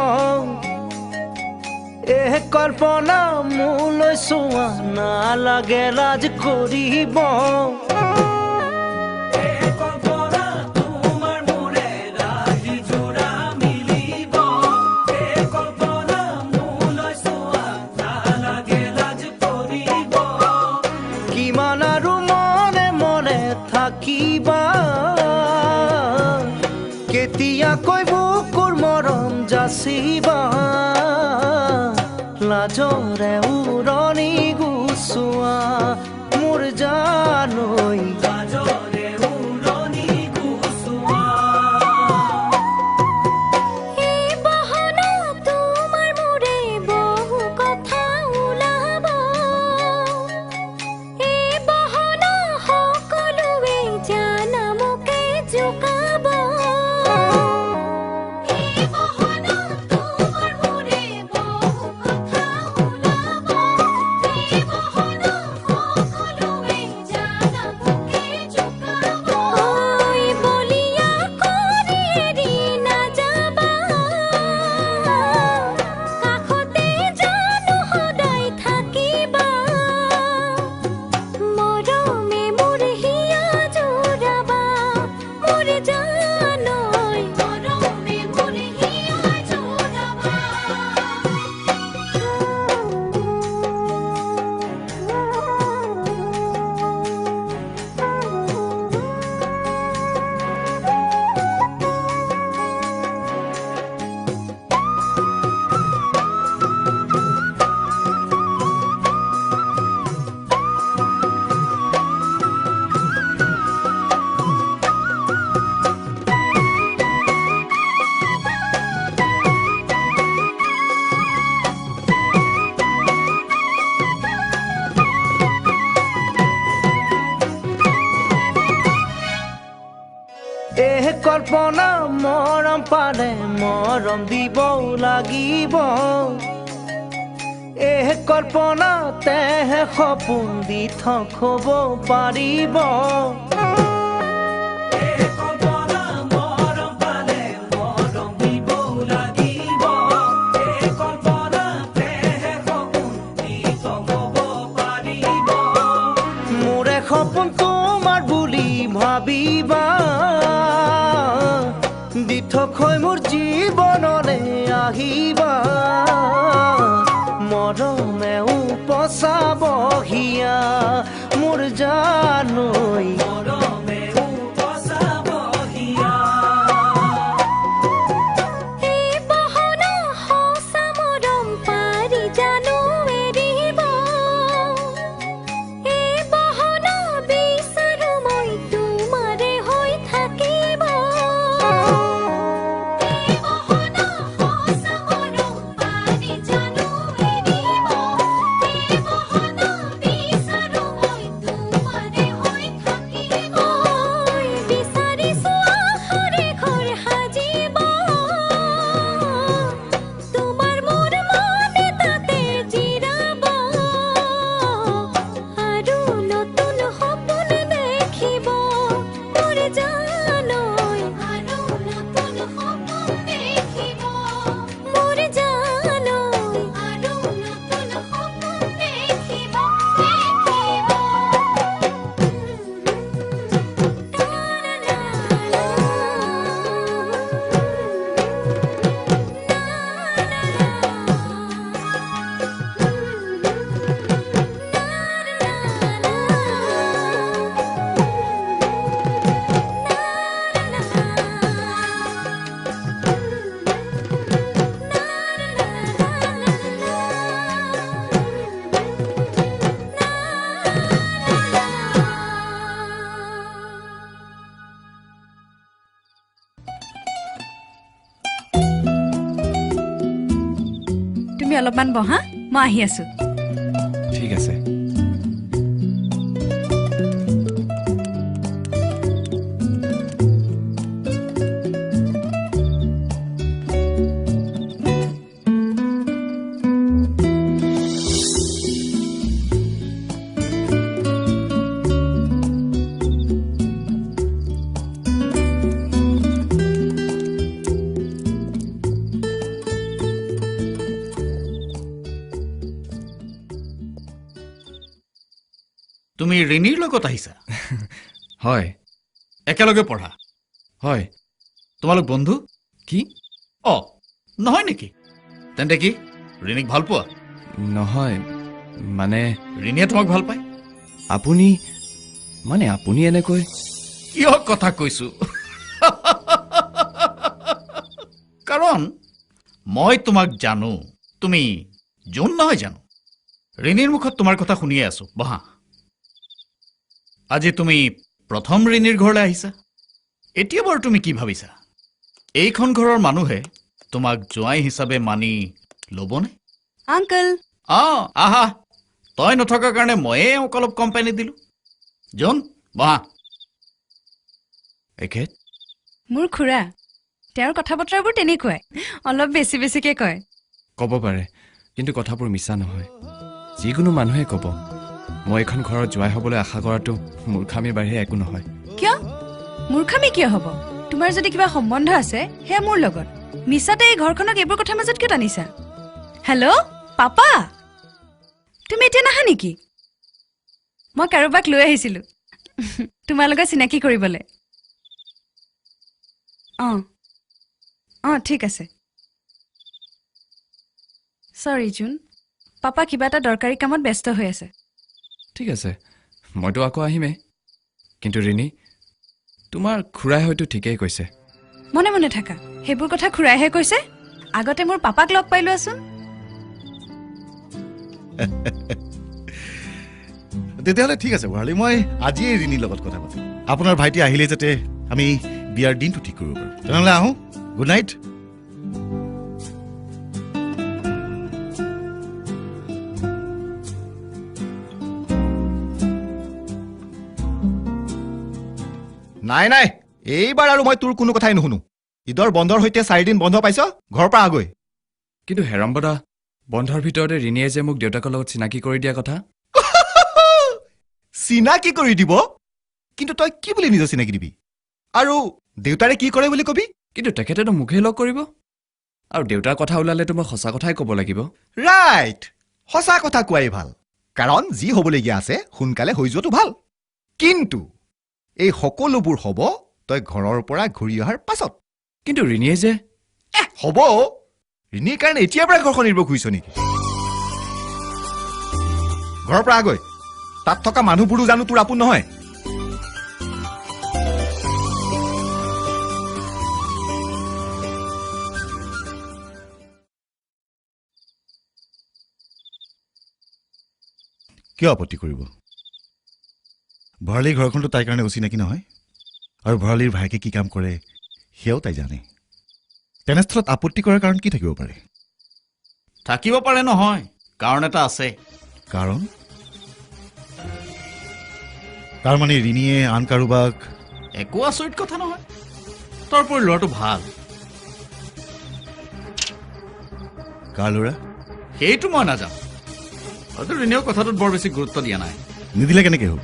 কল্পনা মোলৈ চোৱা নালাগে লাজ কৰিব কিমান আৰু মনে মনে থাকিবা কেতিয়াকৈ বুকুৰ মৰম যাচিবা লাজৰে উৰণি গুচোৱা মোৰ জানৈ লাজৰে উৰণি গুচোৱা এই বাহানা তোমাৰ মোৰে বহু কথা ওলাব এই বাহানা সকলোৱে জানা মোকে জোকাব কল্পনা মৰম পালে মৰম দিব লাগিব কল্পনা তেহে সপোন দি থব পাৰিব মোৰে সপোন তোমাৰ বুলি ভাবিবা পৃথক হৈ মোৰ জীৱনলৈ আহিবা মৰমেও পচাবহিয়া মোৰ জানৈ মৰমেও পচাবহিয়া এই বহনা সঁচা মৰম পাৰি জানো এৰিব এই বহনা বিচাৰো মই তোমাৰে হৈ থাকিব এই বহনা সঁচা মৰম পাৰি জানো এৰিব এই বহনা বিচাৰো মই তোমাৰে হৈ থাকিব বিচাৰিছো আশাৰে ঘৰ সাজিব তোমাৰ মোৰ মনে তাতে জিৰাব আৰু নতুন সপোন দেখিব মোৰ জানৈ আৰু নতুন সপোন দেখিব মোৰ জানৈ আৰু নতুন সপোন দেখিব তুমি অলপমান বহা মই আহি আছো ঠিক আছে তুমি ৰিণীৰ লগত আহিছা হয় একেলগে পঢ়া হয় তোমালোক বন্ধু কি নহয় নেকি তেন্তে কি ৰিণীক ভাল পোৱা নহয় মানে ৰিণীয়ে তোমাক ভাল পায় আপুনি এনেকৈ কিয় কথা কৈছো কাৰণ মই তোমাক জানো তুমি জোন নহয় জানো ৰিণীৰ মুখত তোমাৰ কথা শুনিয়ে আছো বহা আজি তুমি প্ৰথম ৰিণীৰ ঘৰলৈ আহিছা এতিয়া বাৰু তুমি কি ভাবিছা এইখন ঘৰৰ মানুহে তোমাক জোৱাই হিচাপে মানি ল'বনে আংকল আহা তই নথকাৰ কাৰণে ময়ে এওঁক অলপ কোম্পানী দিলো জোন বহা এখেত মোৰ খুৰা তেওঁৰ কথা বতৰাবোৰ তেনেকুৱাই অলপ বেছি বেছিকে কয় ক'ব পাৰে কিন্তু কথাবোৰ মিছা নহয় যিকোনো মানুহে ক'ব মই এখন ঘৰত জোৱাই হ'বলৈ আশা কৰাটো মূৰ্খামীৰ বাহিৰে একো নহয় কিয় মূৰ্খামী কিয় হ'ব তোমাৰ যদি কিবা সম্বন্ধ আছে সেয়া মোৰ লগত মিছাতে এই ঘৰখনক এইবোৰ কথা মাজত কিয় টানিছা হেল্ল' পাপা তুমি এতিয়া নাহা নেকি মই কাৰোবাক লৈ আহিছিলো তোমালোকে চিনাকি কৰিবলৈ ঠিক আছে সৰি জুন পাপা কিবা এটা দৰকাৰী কামত ব্যস্ত হৈ আছে ঠিক আছে মইতো আকৌ আহিমেই কিন্তু ৰিণী তোমাৰ খুৰাই হয়তো ঠিকেই কৈছে মনে মনে থাকা সেইবোৰ কথা খুৰাইহে কৈছে আগতে মোৰ পাপাক লগ পাই লোৱাচোন তেতিয়াহ'লে ঠিক আছে বৰালি মই আজিয়ে ৰিণীৰ লগত কথা পাতিম আপোনাৰ ভাইটি আহিলে যাতে আমি বিয়াৰ দিনটো ঠিক কৰিব পাৰোঁ তেনেহ'লে আহোঁ গুড নাইট নাই এইবাৰ আৰু মই তোৰ কোনো কথাই নুশুনো ঈদৰ বন্ধৰ সৈতে 4 দিন বন্ধ পাইছ ঘৰৰ পৰা আগৈ কিন্তু হেৰাম্বদা বন্ধৰ ভিতৰতে ৰিণীয়ে যে মোক দেউতাকৰ লগত চিনাকি কৰি দিয়া কথা চিনাকি কৰি দিব কিন্তু তই কি বুলি নিজৰ চিনাকি দিবি আৰু দেউতাৰে কি কৰে বুলি কবি কিন্তু তেখেতেতো মুখেই লগ কৰিব আৰু দেউতাৰ কথা ওলালেতো মই সঁচা কথাই ক'ব লাগিব ৰাইট সঁচা কথা কোৱাই ভাল কাৰণ যি হ'বলগীয়া আছে সোনকালে হৈ যোৱাটো ভাল কিন্তু এই সকলোবোৰ হ'ব তই ঘৰৰ পৰা ঘূৰি অহাৰ পাছত কিন্তু ৰিণীয়ে যে হ'ব ৰিণীৰ কাৰণে এতিয়াৰ পৰা ঘৰখন নিৰ্ভৰ কৰিছ নেকি ঘৰৰ পৰা আগৈ তাত থকা মানুহবোৰো জানো তোৰ আপোন নহয় কিয় আপত্তি কৰিব ভৰালীৰ ঘৰখনতো তাইৰ কাৰণে অচিনাকি নহয় আৰু ভৰালীৰ ভাইকে কি কাম কৰে সেয়াও তাই জানে তেনেস্থলত আপত্তি কৰাৰ কাৰণ কি থাকিব পাৰে থাকিব পাৰে নহয় কাৰণ এটা আছে কাৰণ তাৰমানে ৰিণীয়ে আন কাৰোবাক একো আচৰিত কথা নহয় তাৰ উপৰি ল'ৰাটো ভাল কাৰ ল'ৰা সেইটো মই নাজানো হয়তো ৰিণীয়েও কথাটোত বৰ বেছি গুৰুত্ব দিয়া নাই নিদিলে কেনেকৈ হ'ব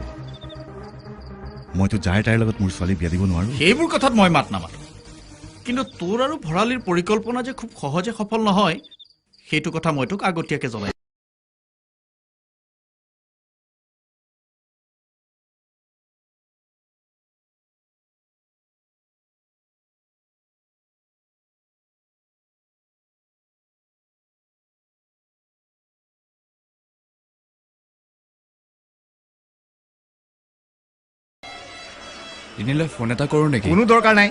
মইতো যাৰ তাইৰ লগত মোৰ ছোৱালী বিয়া দিব নোৱাৰো সেইবোৰ কথাত মই মাত নামাতো কিন্তু তোৰ আৰু ভৰালীৰ পৰিকল্পনা যে খুব সহজে সফল নহয় সেইটো কথা মই তোক আগতীয়াকৈ জনাই ৰিণীলৈ ফোন এটা কৰোঁ নেকি কোনো দৰকাৰ নাই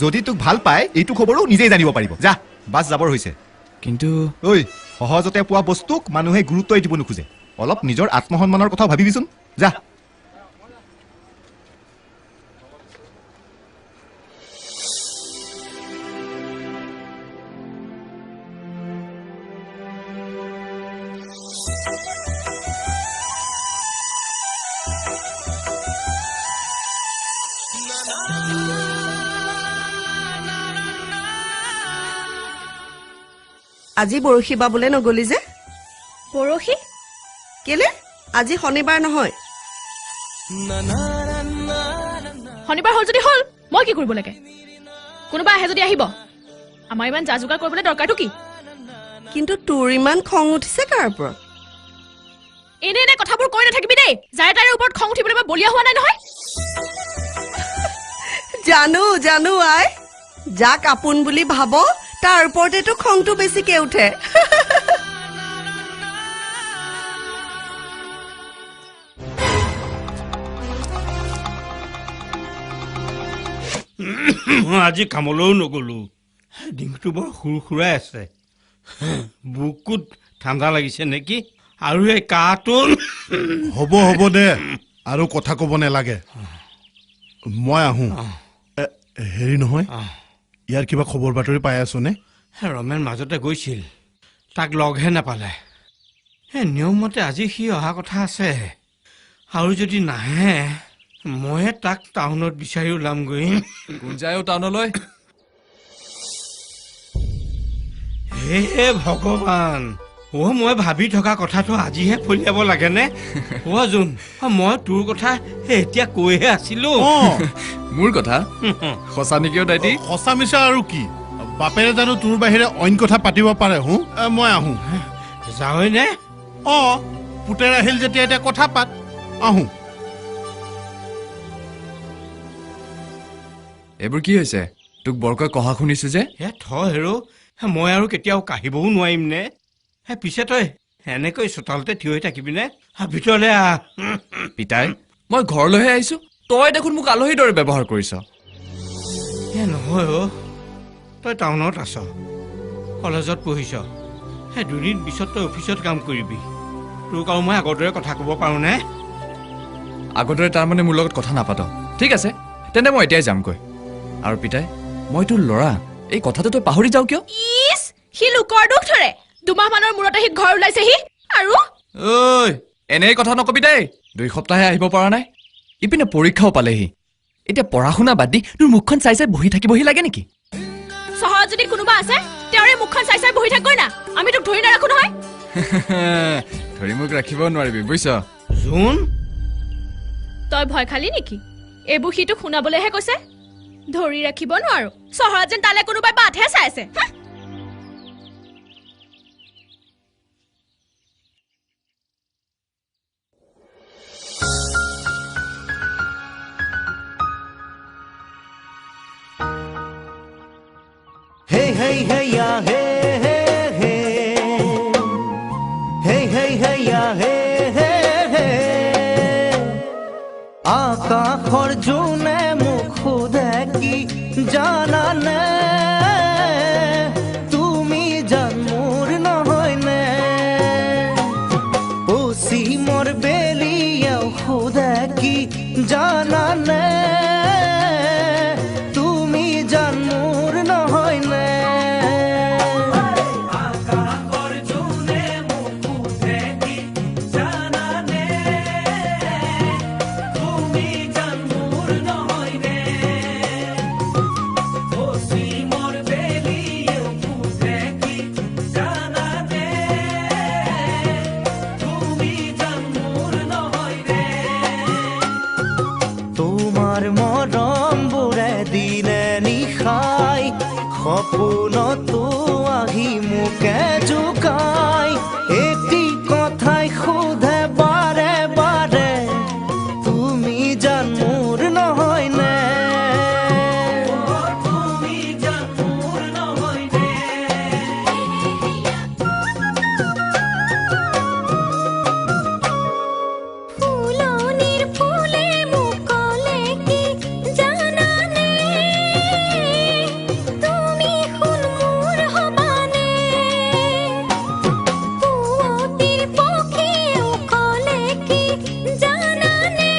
যদি তোক ভাল পায় এইটো খবৰো নিজেই জানিব পাৰিব যা বাছ যাবৰ হৈছে কিন্তু ঐ সহজতে পোৱা বস্তুক মানুহে গুৰুত্বই দিব নোখোজে অলপ নিজৰ আত্মসন্মানৰ কথা ভাবিবিচোন যা আজি বৰশী বাবলৈ নগলি যে পৰহি কেলে আজি শনিবাৰ নহয় শনিবাৰ হ'ল যদি হ'ল মই কি কৰিব লাগে কোনোবা আহে যদি আহিব আমাৰ ইমান যা যোগাৰ কৰিবলৈ দৰকাৰটো কি কিন্তু তোৰ ইমান খং উঠিছে কাৰ ওপৰত এনে এনে কথাবোৰ কৈ নাথাকিবি দেই যাৰে তাৰে ওপৰত খং উঠিবলৈ মই বলিয়া হোৱা নাই নহয় জানো আই যাক আপোন বুলি ভাব তাৰ ওপৰতেতো খংটো বেছিকে উঠে আজি কামলৈও নগলো ডিঙিটো বৰ সুৰসুৰাই আছে বুকুত ঠাণ্ডা লাগিছে নেকি আৰু এই কাহটো হ'ব দে আৰু কথা ক'ব নালাগে মই আহোঁ হেৰি নহয় ইয়াৰ কিবা খবৰ বাতৰি পাই আছোনে ৰমেন মাজতে গৈছিল তাক লগহে নাপালে নিয়মমতে আজি সি অহা কথা আছে আৰু যদি নাহে ময়ে তাক টাউনত বিচাৰি ওলামগৈ কোন যায় টাউনলৈ হে ভগৱান মই ভাবি থকা কথাটো আজিহে ফলিয়াব লাগেনে জোন মই তোৰ কথা এতিয়া কৈহে আছিলো মোৰ কথা সঁচা নেকি দাইটি সঁচা মিছা আৰু কি বাপেৰে জানো তোৰ বাহিৰে অইন কথা পাতিব পাৰে মই আহোঁ যাৱই নে পুতেৰ আহিল যেতিয়া এতিয়া কথা পাত আহোঁ এইবোৰ কি হৈছে তোক বৰকৈ কহা শুনিছো যে হেৰ মই আৰু কেতিয়াও কাঢ়িবও নোৱাৰিম নে পিছে তই এনেকৈ চোতালতে থিয় হৈ থাকিবিনে ভিতৰলৈ আহ পিতাই মই ঘৰলৈহে আহিছো তই দেখোন মোক আলহীৰ দৰে ব্যৱহাৰ কৰিছ নহয় তই টাউনত আছ কলেজত পঢ়িছ দুদিন পিছত তই অফিচত কাম কৰিবি তোক আৰু মই আগৰ দৰে কথা ক'ব পাৰোঁনে আগৰ দৰে তাৰমানে মোৰ লগত কথা নাপাত ঠিক আছে তেন্তে মই এতিয়াই যামগৈ আৰু পিতাই মই তোৰ ল'ৰা এই কথাটো তই পাহৰি যাও কিয় সি লোকৰ দুখ ধৰে দুমাহমানৰ মূৰত আহি ঘৰ ওলাইছেহি আৰু এনেই কথা নকবি দেই 2 সপ্তাহে আহিব পৰা নাই ইপিনে পৰীক্ষাও পালেহি এতিয়া পঢ়া শুনা বাদ দি তোৰ মুখখন চাই চাই বহি থাকিবহি লাগে নেকি চহৰত যদি কোনোবা আছে তেওঁৰে মুখখন চাই চাই বহি থাকগৈ না আমি তোক ধৰি নাৰাখো নহয় ধৰি মোক ৰাখিব নোৱাৰিবি বুজিছ জোন তই ভয় খালি নেকি এইবোৰ সিটো শুনাবলৈহে কৈছে ধৰি ৰাখিব নোৱাৰো চহৰত যেন তালে কোনোবাই বাটহে চাই আছে hey hey ya hey hey hey hey hey hey ya hey hey hey আকাশৰ জোনে মুখ সোধে কি জানানে তুমি জান মোৰ নহয়নে পশ্চিমৰ বেলিয়েও সোধে কি জানানে তুমি জান মোৰ নহয়নে তোমাৰ মৰম বুৰে দিনে নিশাই সপোনতো আহি মোকে জোকাই এটি কথাই সোধে বাৰে বাৰে তুমি জান মোৰ নহয়নে ফুলনিৰ ফুলে মোক ক'লে কি জানানে তুমি সোণ মোৰ হবানে পুৱতিৰ পক্ষীয়েও ক'লে কি জানানে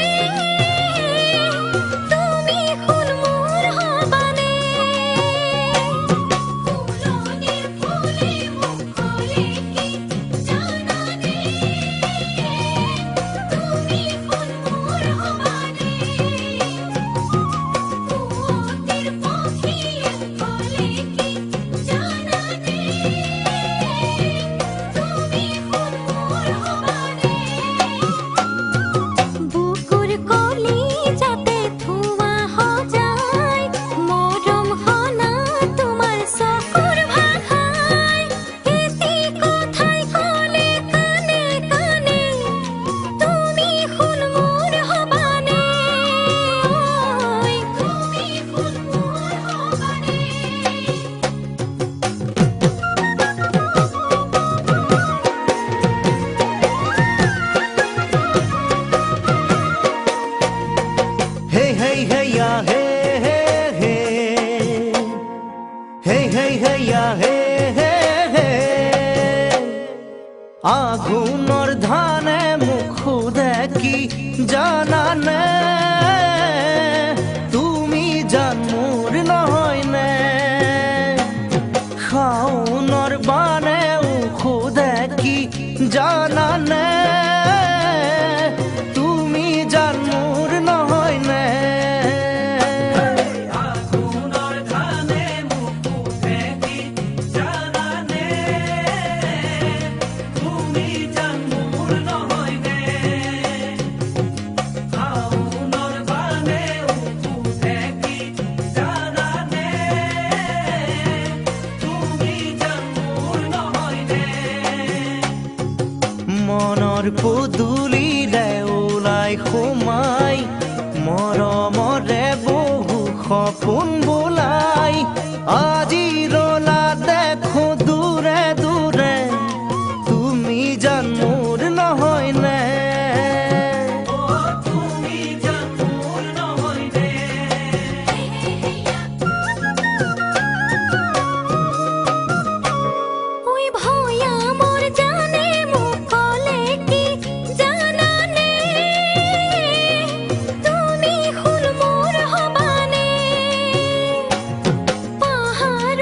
তুমি সোণ মোৰ হবানে ফুলনিৰ ফুলে মোক ক'লে কি জানানে তুমি সোণ মোৰ হবানে পুৱতিৰ পক্ষীয়ে ক'লে কি জানানে তুমি সোণ মোৰ হবানে বুকুৰ কলি যাতে ধোঁৱা সজাই মৰম হনা তোমাৰ চকুৰ ভাষাই এটি কথাই ক'লে কানে কানে তুমি সোণ মোৰ হবানে ঐ তুমি সোণ মোৰ হবানে hey hey hey ya hey hey hey hey hey hey ya hey hey hey আগুনৰ ধানে মুখ সোধে কি জানানে তুমি জান মোৰ নহয়নে শাওনৰ বানে সোধে কি জানানে তুমি জান মোৰ নহয়নে মনৰ পদূলিৰে ওলাই সোমাই মৰমৰে বহু সপোন বোলাই আজি ৰলা দেখো দূৰে দূৰে তুমি জান মোৰ নহয়নে ঐ ভয়া মোৰ জানে মোক ক'লে কি জানানে তুমি সোণ মোৰ হবানে পাহাৰ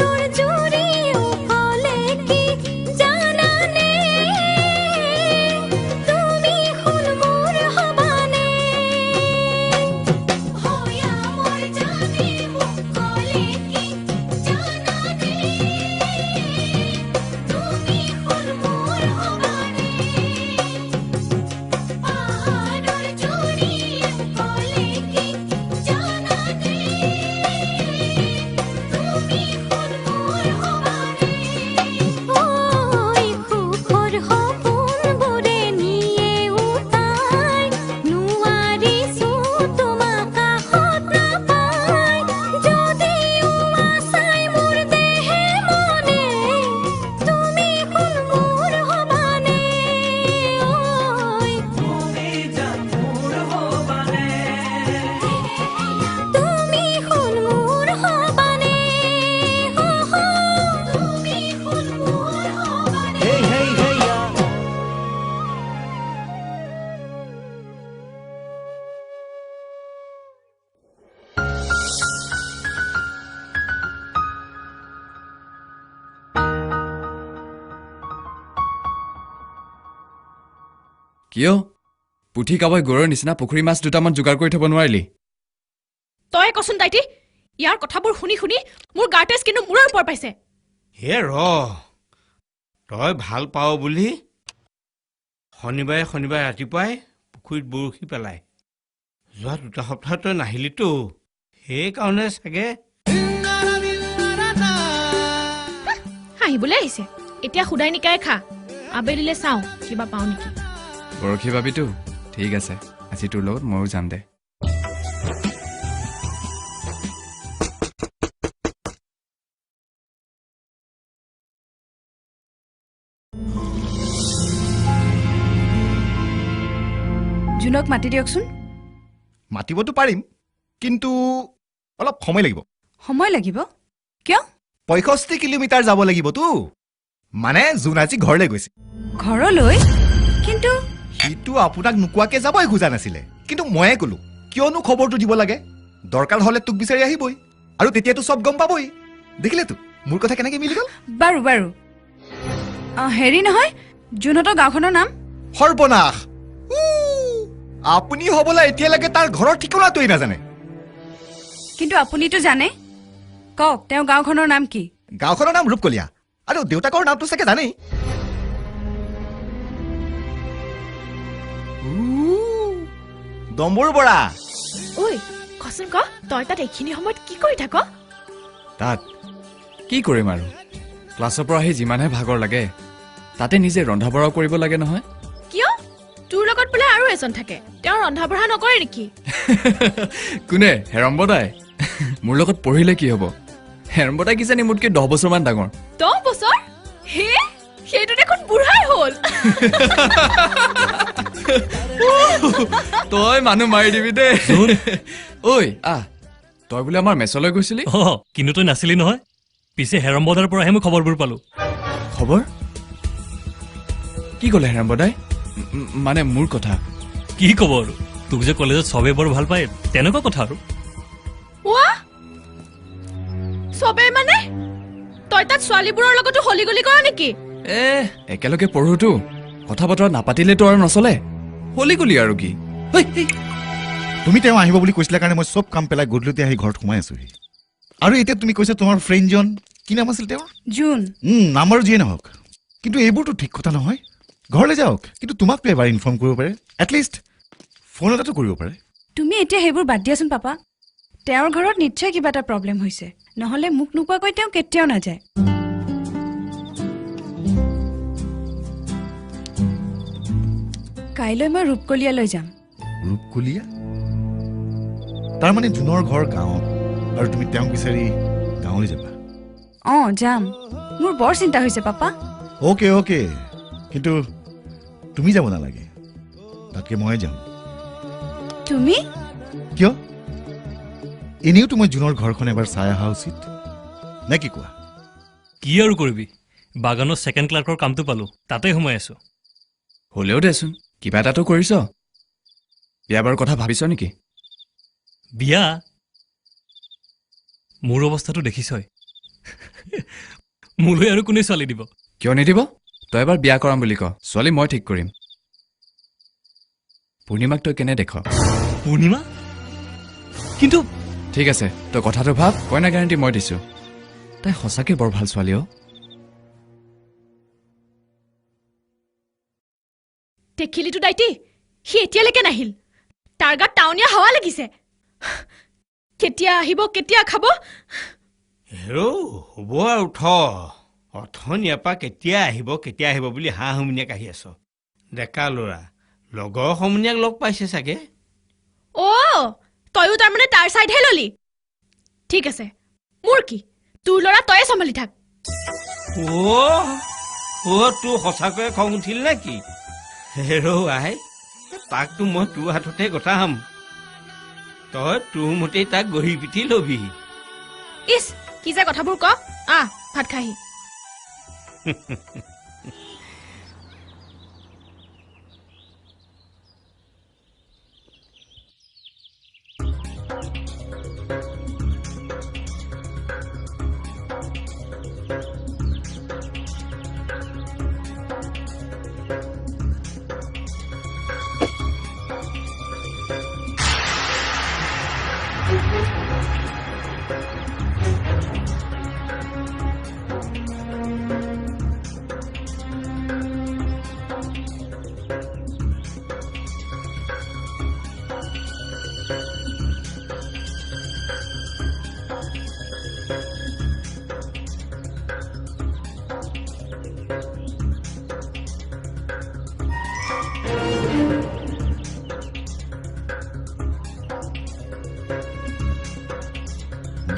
কিয় পুঠি কাবৈ গৰুৰ নিচিনা পুখুৰী মাছ দুটামান যোগাৰ কৰি থব নোৱাৰিলি তই কচোন তাইটি ইয়াৰ কথাবোৰ শুনি শুনি মোৰ গাৰ্টেজ কিন্তু মূৰৰ ওপৰ পাইছে হে ৰ তই ভাল পাৱ বুলি শনিবাৰে ৰাতিপুৱাই পুখুৰীত বৰশী পেলাই যোৱা 2 সপ্তাহ তই নাহিলিতো সেইকাৰণে চাগে হাঁহিবলৈ আহিছে এতিয়া সুদাই নিকাই খা আবেলিলে চাওঁ কিবা পাওঁ নেকি বৰশী বাবিতো ঠিক আছে আজি তোৰ লগত ময়ো যাম দে জুনক মাতি দিয়কচোন মাতিবতো পাৰিম কিন্তু অলপ সময় লাগিব সময় লাগিব কিয় 65 কিলোমিটাৰ যাব লাগিবতো মানে জুন আজি ঘৰলৈ গৈছে ঘৰলৈ কিন্তু সিটো আপোনাক নোকোৱাকে যাবই খোজা নাছিলে কিন্তু ময়ে ক'লো কিয়নো খবৰটো দিব লাগে দৰকাৰ হ'লে তোক বিচাৰি আহিবই আৰু তেতিয়াতো সব গম পাবই দেখিলেতো মোৰ কথা কেনেকৈ মিলি গ'ল বাৰু বাৰু হেৰি নহয় জুনহঁতৰ গাঁওখনৰ নাম সৰ্বনাশ আপুনি হ'বলা এতিয়ালৈকে তাৰ ঘৰৰ ঠিকনাটোৱেই নাজানে কিন্তু আপুনিতো জানে কওক তেওঁ গাঁওখনৰ নাম কি গাঁওখনৰ নাম ৰূপকলীয়া আৰু দেউতাকৰ নামটো চাগে জানেই দম্বৰ বৰা ঐ কচোন ক তই তাত এইখিনি সময়ত কি কৰি থাক তাত কি কৰিম আৰু ক্লাছৰ পৰা আহি যিমানহে ভাগৰ লাগে তাতে নিজে ৰন্ধা বঢ়াও কৰিব লাগে নহয় কিয় তোৰ লগত বোলে আৰু এজন থাকে তেওঁ ৰন্ধা বঢ়া নকৰে নেকি কোনে হেৰম্বদাই মোৰ লগত পঢ়িলে কি হ'ব হেৰম্বদাই কিজানি মোতকৈ 10 বছৰমান ডাঙৰ 10 বছৰ হে সেইটো দেখোন বুঢ়াই হ'ল তই মানুহ মাৰি দিবি দে ঐ তই বোলে আমাৰ মেচলৈ গৈছিলি কিন্তু তই নাছিলি নহয় পিছে হেৰম্বদাৰ পৰাহে মই খবৰবোৰ পালো খবৰ কি ক'লে হেৰম্বদাই মানে মোৰ কথা কি ক'ব আৰু তোক যে কলেজত চবে বৰ ভাল পায় তেনেকুৱা কথা আৰু চবে মানে তই তাত ছোৱালীবোৰৰ লগতো হলি গলি কৰা নেকি একেলগে পঢ়োতো কথা বতৰা নাপাতিলেতো আৰু নচলে হলি গলি আৰু কি তুমি তেওঁ আহিব বুলি কৈছিলা কাৰণে মই চব কাম পেলাই গধূলিতে আহি ঘৰত সোমাই আছোহি আৰু এতিয়া তুমি কৈছা তোমাৰ ফ্ৰেণ্ডজন কি নাম আছিল তেওঁৰ জুন নাম আৰু যিয়ে নহওক কিন্তু এইবোৰতো ঠিক কথা নহয় ঘৰলৈ যাওক কিন্তু তোমাকতো এবাৰ ইনফৰ্ম কৰিব পাৰে এটলিষ্ট ফোন এটাতো কৰিব পাৰে তুমি এতিয়া সেইবোৰ বাদ দিয়াচোন পাপা তেওঁৰ ঘৰত নিশ্চয় কিবা এটা প্ৰব্লেম হৈছে নহ'লে মোক নোকোৱাকৈ তেওঁ কেতিয়াও নাযায় কাইলৈ মই ৰূপকলীয়ালৈ যাম ৰূপকলীয়া তাৰমানে জুনৰ ঘৰ গাঁৱত আৰু তুমি তেওঁক বিচাৰি গাঁৱলৈ যাবা যাম মোৰ বৰ চিন্তা হৈছে পাপা অ'কে কিন্তু তুমি যাব নালাগে তাতকৈ মই যাম তুমি কিয় এনেওতো মই জুনৰ ঘৰখন এবাৰ চাই অহা উচিত নে কি কোৱা কি আৰু কৰিবি বাগানৰ ছেকেণ্ড ক্লাৰ্কৰ কামটো পালো তাতে সোমাই আছো হ'লেও দেচোন কিবা এটাতো কৰিছ বিয়া বাৰ কথা ভাবিছ নেকি বিয়া মোৰ অৱস্থাটো দেখিছই মোলৈ আৰু কোনে ছোৱালী দিব কিয় নিদিব তই এবাৰ বিয়া কৰাম বুলি ক ছোৱালী মই ঠিক কৰিম পূৰ্ণিমাক তই কেনে দেখ পূৰ্ণিমা কিন্তু ঠিক আছে তই কথাটো ভাব কইনা গেৰাণ্টি মই দিছো তাই সঁচাকে বৰ ভাল ছোৱালী দেখিলিতো দাইটি সি এতিয়ালৈকে নাহিল তাৰ গাত টাউনীয়া হাৱা লাগিছে কেতিয়া আহিব কেতিয়া খাব হেৰৌ হ'ব আৰু অথনিয়াৰ পৰা কেতিয়া আহিব বুলি হাঁহ হুমুনিয়াক আহি আছ ডেকা ল'ৰা লগৰ সমনীয়াক লগ পাইছে চাগে তয়ো তাৰমানে তাৰ চাইডহে ললি ঠিক আছে মোৰ কি তোৰ ল'ৰা তয়ে চম্ভালি থাক তোৰ সঁচাকৈয়ে খং উঠিল নে কি হেৰৌ তাকতো মই তোৰ হাততে গতাম তই তোৰ মতেই তাক গঢ়ি পিঠি লবি ইছ কি যে কথাবোৰ ক ভাত খাহি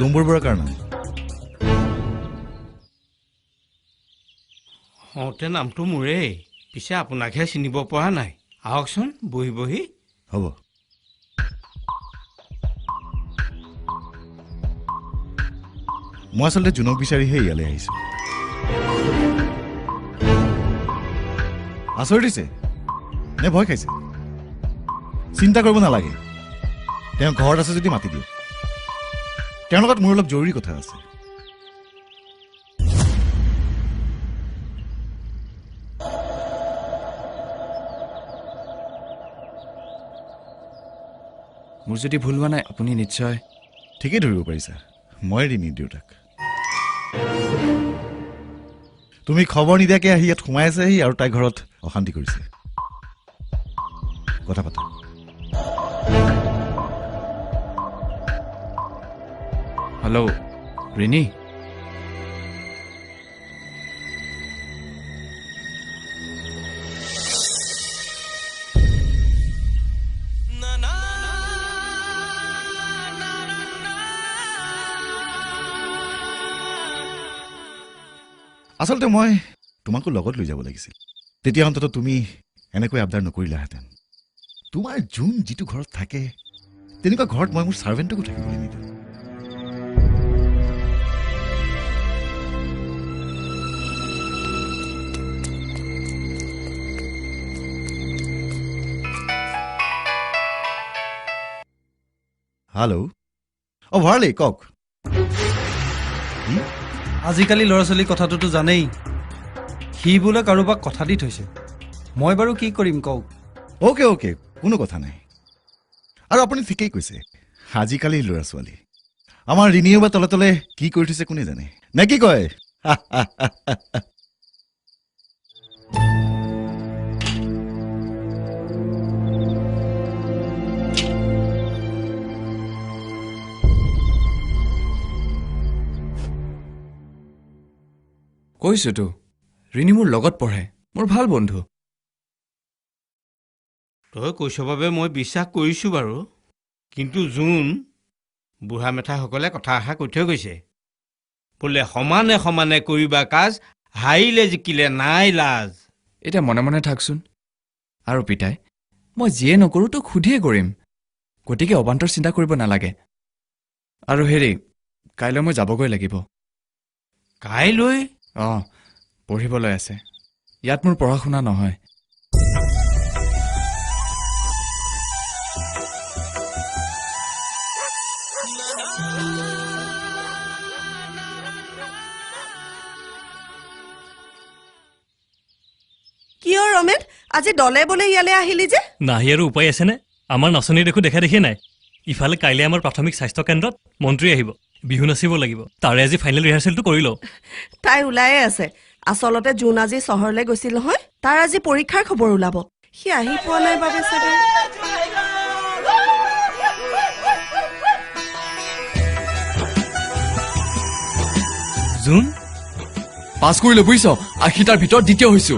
ডম্বৰ বৰাৰ কাৰণে হওঁতে নামটো মোৰেই পিছে আপোনাকহে চিনিব পৰা নাই আহকচোন বহি বহি হ'ব মই আচলতে জুনক বিচাৰিহে ইয়ালৈ আহিছোঁ আচৰিত হৈছে নে ভয় খাইছে চিন্তা কৰিব নালাগে তেওঁ ঘৰত আছে যদি মাতি দিওঁ তেওঁৰ লগত মোৰ অলপ জৰুৰী কথা আছে মোৰ যদি ভুল হোৱা নাই আপুনি নিশ্চয় ঠিকেই ধৰিব পাৰিছা মই ৰিণীৰ দেউতাক তুমি খবৰ নিদিয়াকৈ আহি ইয়াত সোমাই আছেহি আৰু তাই ঘৰত অশান্তি কৰিছে কথা পাতা হেল্ল' ৰিণী আচলতে মই তোমাকো লগত লৈ যাব লাগিছিল তেতিয়া অন্ততঃ তুমি এনেকৈ আবদাৰ নকৰিলাহেঁতেন তোমাৰ যোন যিটো ঘৰত থাকে তেনেকুৱা ঘৰত মই মোৰ ছাৰ্ভেণ্টকো থাকিবলৈ নিদিওঁ হেল্ল' অ ভৰালি কওক আজিকালি ল'ৰা ছোৱালীৰ কথাটোতো জানেই সি বোলে কাৰোবাক কথা দি থৈছে মই বাৰু কি কৰিম কওক অ'কে অ'কে কোনো কথা নাই আৰু আপুনি ঠিকেই কৈছে আজিকালি ল'ৰা ছোৱালী আমাৰ ৰিণীয়ে বা তলে তলে কি কৰি থৈছে কোনে জানে নে কি কয় কৈছোতো ৰিণী মোৰ লগত পঢ়ে মোৰ ভাল বন্ধু তই কৈছ বাবে মই বিশ্বাস কৰিছোঁ বাৰু কিন্তু যোন বুঢ়া মেঠাসকলে কথা এষাৰ কৈ থৈ গৈছে বোলে সমানে সমানে কৰিবা কাজ হাৰিলে জিকিলে নাই লাজ এতিয়া মনে মনে থাকচোন আৰু পিতাই মই যিয়ে নকৰোঁ তোক সুধিয়ে কৰিম গতিকে অবান্তৰ চিন্তা কৰিব নালাগে আৰু হেৰি কাইলৈ মই যাবগৈ লাগিব কাইলৈ অঁ পঢ়িবলৈ আছে ইয়াত মোৰ পঢ়া শুনা নহয় কিয় ৰমেন আজি দলে বলে ইয়ালৈ আহিলি যে নাহি আৰু উপায় আছেনে আমাৰ নাচনি দেখো দেখা দেখি নাই ইফালে কাইলৈ আমাৰ প্ৰাথমিক স্বাস্থ্য কেন্দ্ৰত মন্ত্ৰী আহিব বিহু নাচিব লাগিব তাৰে আজি ফাইনেল ৰিহাৰ্চেলটো কৰি লওঁ তাই ওলায়ে আছে আচলতে জোন আজি চহৰলৈ গৈছিল নহয় তাৰ আজি পৰীক্ষাৰ খবৰ ওলাব সি আহি পোৱা নাই বাবে চাগে জোন পাছ কৰিলে বুজিছ ৮০টাৰ ভিতৰত দ্বিতীয় হৈছো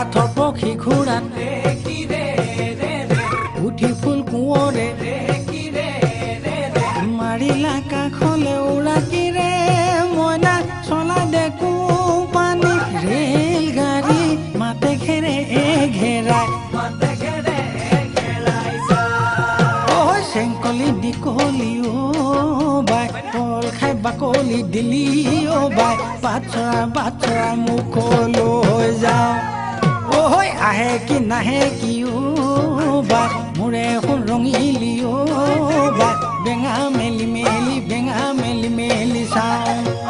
কাঠৰ পক্ষী ঘোঁৰাত উঠি ফুল কোঁৱৰে মাৰিলা কাষলে উৰাকিৰে মইনা চলা দেখো পানী ৰেল গাড়ী মাতে ঘেৰে ঘেৰাই চেংকলি দিকলি বাই কল খাই বাকলি দিলি বাই বাটচৰা মুখলৈ যাওঁ ঐ আহে কি নাহে কি বাই মোৰে সোণ ৰঙিলি বাই বেঙা মেলি মেলি চাওঁ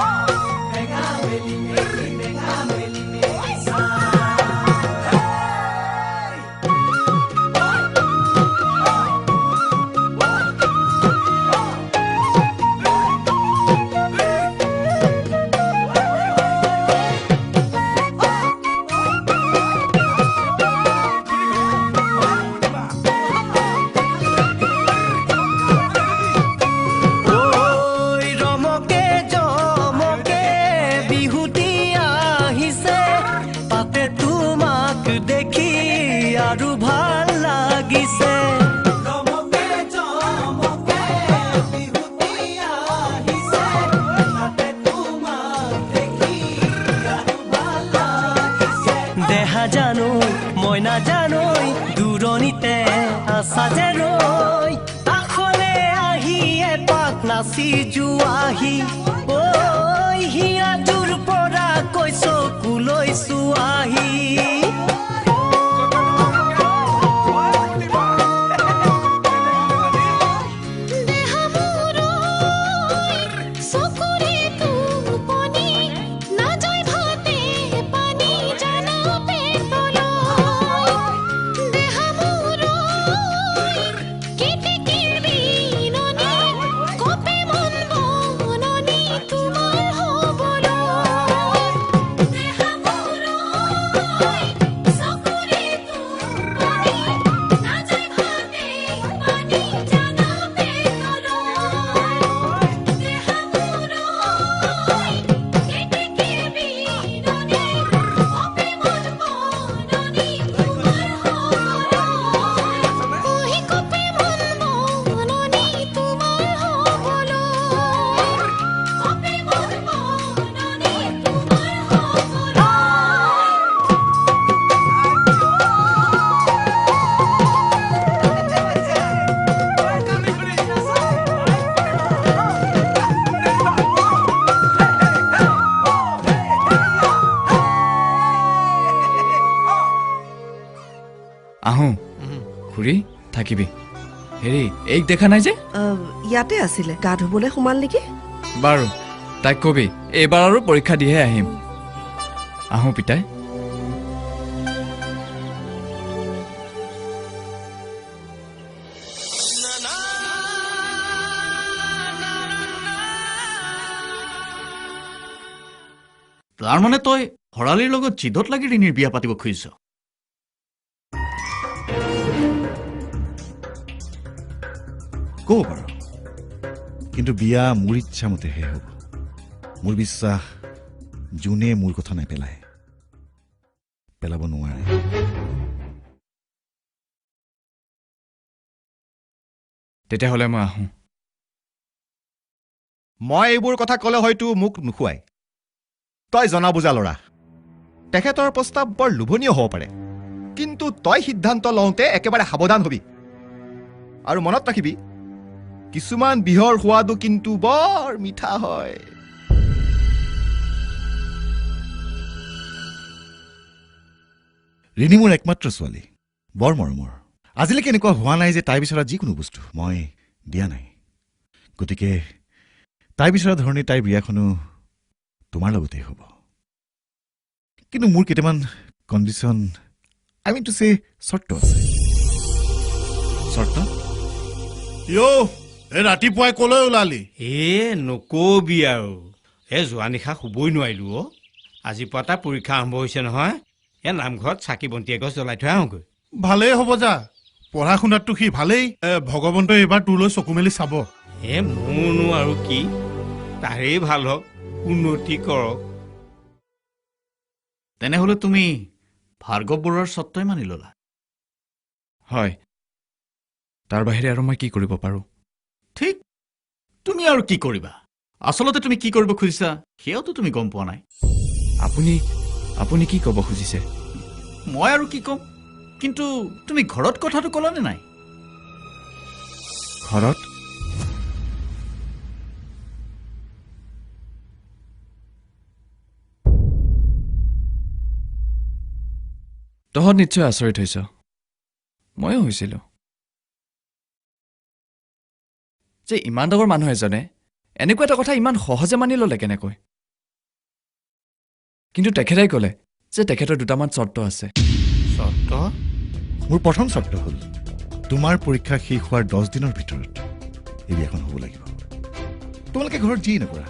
নাচি যোৱাহি ঐ হিয়াটোৰ পৰা কৈছ কুলৈছো আহি আহোঁ খুৰী থাকিবি হেৰি এইক দেখা নাই যে ইয়াতে আছিলে গা ধুবলৈ সোমাল নেকি বাৰু তাইক কবি এইবাৰ আৰু পৰীক্ষা দিহে আহিম আহোঁ পিতাই তাৰ মানে তই হৰালিৰ লগত জিদত লাগি ৰিণীৰ বিয়া পাতিব খুজিছ ক'ব পাৰ কিন্তু বিয়া মোৰ ইচ্ছামতেহে হ'ব মোৰ বিশ্বাস যোনে মোৰ কথা নেপেলায় পেলাব নোৱাৰে তেতিয়াহ'লে মই আহোঁ মই এইবোৰ কথা ক'লে হয়তো মোক নোখোৱাই তই জনা বুজা ল'ৰা তেখেতৰ প্ৰস্তাৱ বৰ লোভনীয় হ'ব পাৰে কিন্তু তই সিদ্ধান্ত লওঁতে একেবাৰে সাৱধান হবি আৰু মনত ৰাখিবি কিছুমান বিহৰ সোৱাদো কিন্তু বৰ মিঠা হয় ৰিণী মোৰ একমাত্ৰ ছোৱালী বৰ মৰমৰ আজিলৈকে এনেকুৱা হোৱা নাই যে তাই বিচৰা যিকোনো বস্তু মই দিয়া নাই গতিকে তাই বিচৰা ধৰণে তাইৰ বিয়াখনো তোমাৰ লগতেই হ'ব কিন্তু মোৰ কেইটামান কণ্ডিশ্যন আই মিন টু চে চৰ্ত আছে চৰ্ত ৰাতিপুৱাই কলৈ ওলালি নকবি আৰু যোৱা নিশা শুবই নোৱাৰিলো আজি পৰা তাৰ পৰীক্ষা আৰম্ভ হৈছে নহয় নামঘৰত চাকি বন্তি এগছ জ্বলাই থৈ আহোঁগৈ ভালেই হ'ব যা পঢ়া শুনাততো সি ভালেই ভগৱন্তই এইবাৰ তোৰলৈ চকু মেলি চাব মোৰনো আৰু কি তাৰেই ভাল হওক উন্নতি কৰক তেনেহ'লে তুমি ভাৰ্গৱ বৰুৱাৰ চৰ্তই মানি ল'লা। হয়, তাৰ বাহিৰে আৰু মই কি কৰিব পাৰোঁ? ঠিক, তুমি আৰু কি কৰিবা? আচলতে তুমি কি কৰিব খুজিছা সেয়াওতো তুমি গম পোৱা নাই। আপুনি কি ক'ব খুজিছে? মই আৰু কি ক'ম, কিন্তু তুমি ঘৰত কথাটো ক'লানে নাই? ঘৰত? তহঁত নিশ্চয় আচৰিত হৈছ, ময়ো হৈছিলোঁ যে ইমান ডাঙৰ মানুহ এজনে এনেকুৱা এটা কথা ইমান সহজে মানি ল'লে কেনেকৈ। কিন্তু তেখেতেই ক'লে যে তেখেতৰ দুটামান চৰ্ত আছে। চৰ্ত? মোৰ প্ৰথম চৰ্ত হ'ল তোমাৰ পৰীক্ষা শেষ হোৱাৰ 10 দিনৰ ভিতৰত এই বিয়াখন হ'ব লাগিব। তোমালোকে ঘৰত যি নকৰা,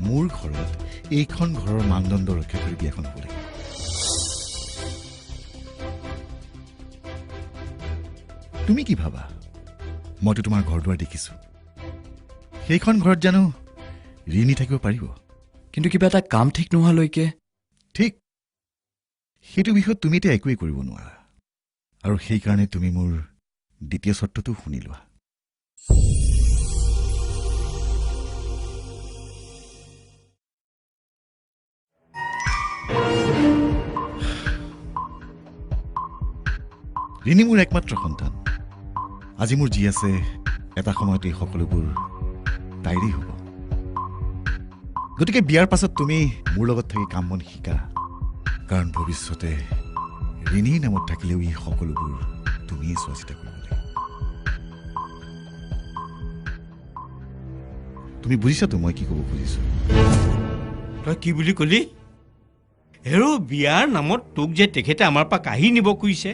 মোৰ ঘৰত এইখন ঘৰৰ মানদণ্ড ৰক্ষা কৰি বিয়াখন হ'ব লাগিব। তুমি কি ভাবা? মইতো তোমাৰ ঘৰ দুৱাৰ দেখিছোঁ, সেইখন ঘৰত জানো ঋণী থাকিব পাৰিব? কিন্তু কিবা এটা কাম ঠিক নোহোৱালৈকে। ঠিক, সেইটো বিষয়ত তুমি এতিয়া একোৱেই কৰিব নোৱাৰা, আৰু সেইকাৰণে তুমি মোৰ দ্বিতীয় চৰ্তটো শুনি লোৱা। ঋণী মোৰ একমাত্ৰ সন্তান। আজি মোৰ যি আছে এটা সময়ত এই সকলোবোৰ তাইৰেই হ'ব। গতিকে বিয়াৰ পাছত তুমি মোৰ লগত থাকি কাম বন শিকা, কাৰণ ভৱিষ্যতে ঋণীৰ নামত থাকিলেও এই সকলোবোৰ তুমিয়েই চোৱা চিতা কৰিব লাগিব। তুমি বুজিছাতো মই কি ক'ব খুজিছো? তই কি বুলি কলি? হেৰ' বিয়াৰ নামত তোক যে তেখেতে আমাৰ পৰা কাঢ়ি নিব খুজিছে,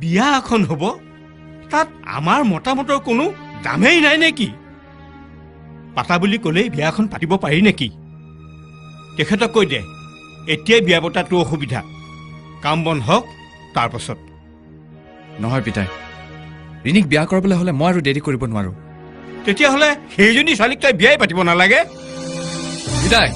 বিয়া এখন হ'ব, তাত আমাৰ মতামতৰ কোনো দামেই নাই নেকি? পাতা বুলি ক'লেই বিয়াখন পাতিব পাৰি নেকি? তেখেতক কৈ দে এতিয়াই বিয়া পতাটো অসুবিধা, কাম বন হওক তাৰ পাছত। নহয় পিতাই, ঋণীক বিয়া কৰাবলৈ হ'লে মই আৰু দেৰি কৰিব নোৱাৰোঁ। তেতিয়াহ'লে সেইজনী ছোৱালীক তই বিয়াই পাতিব নালাগে। পিতাই,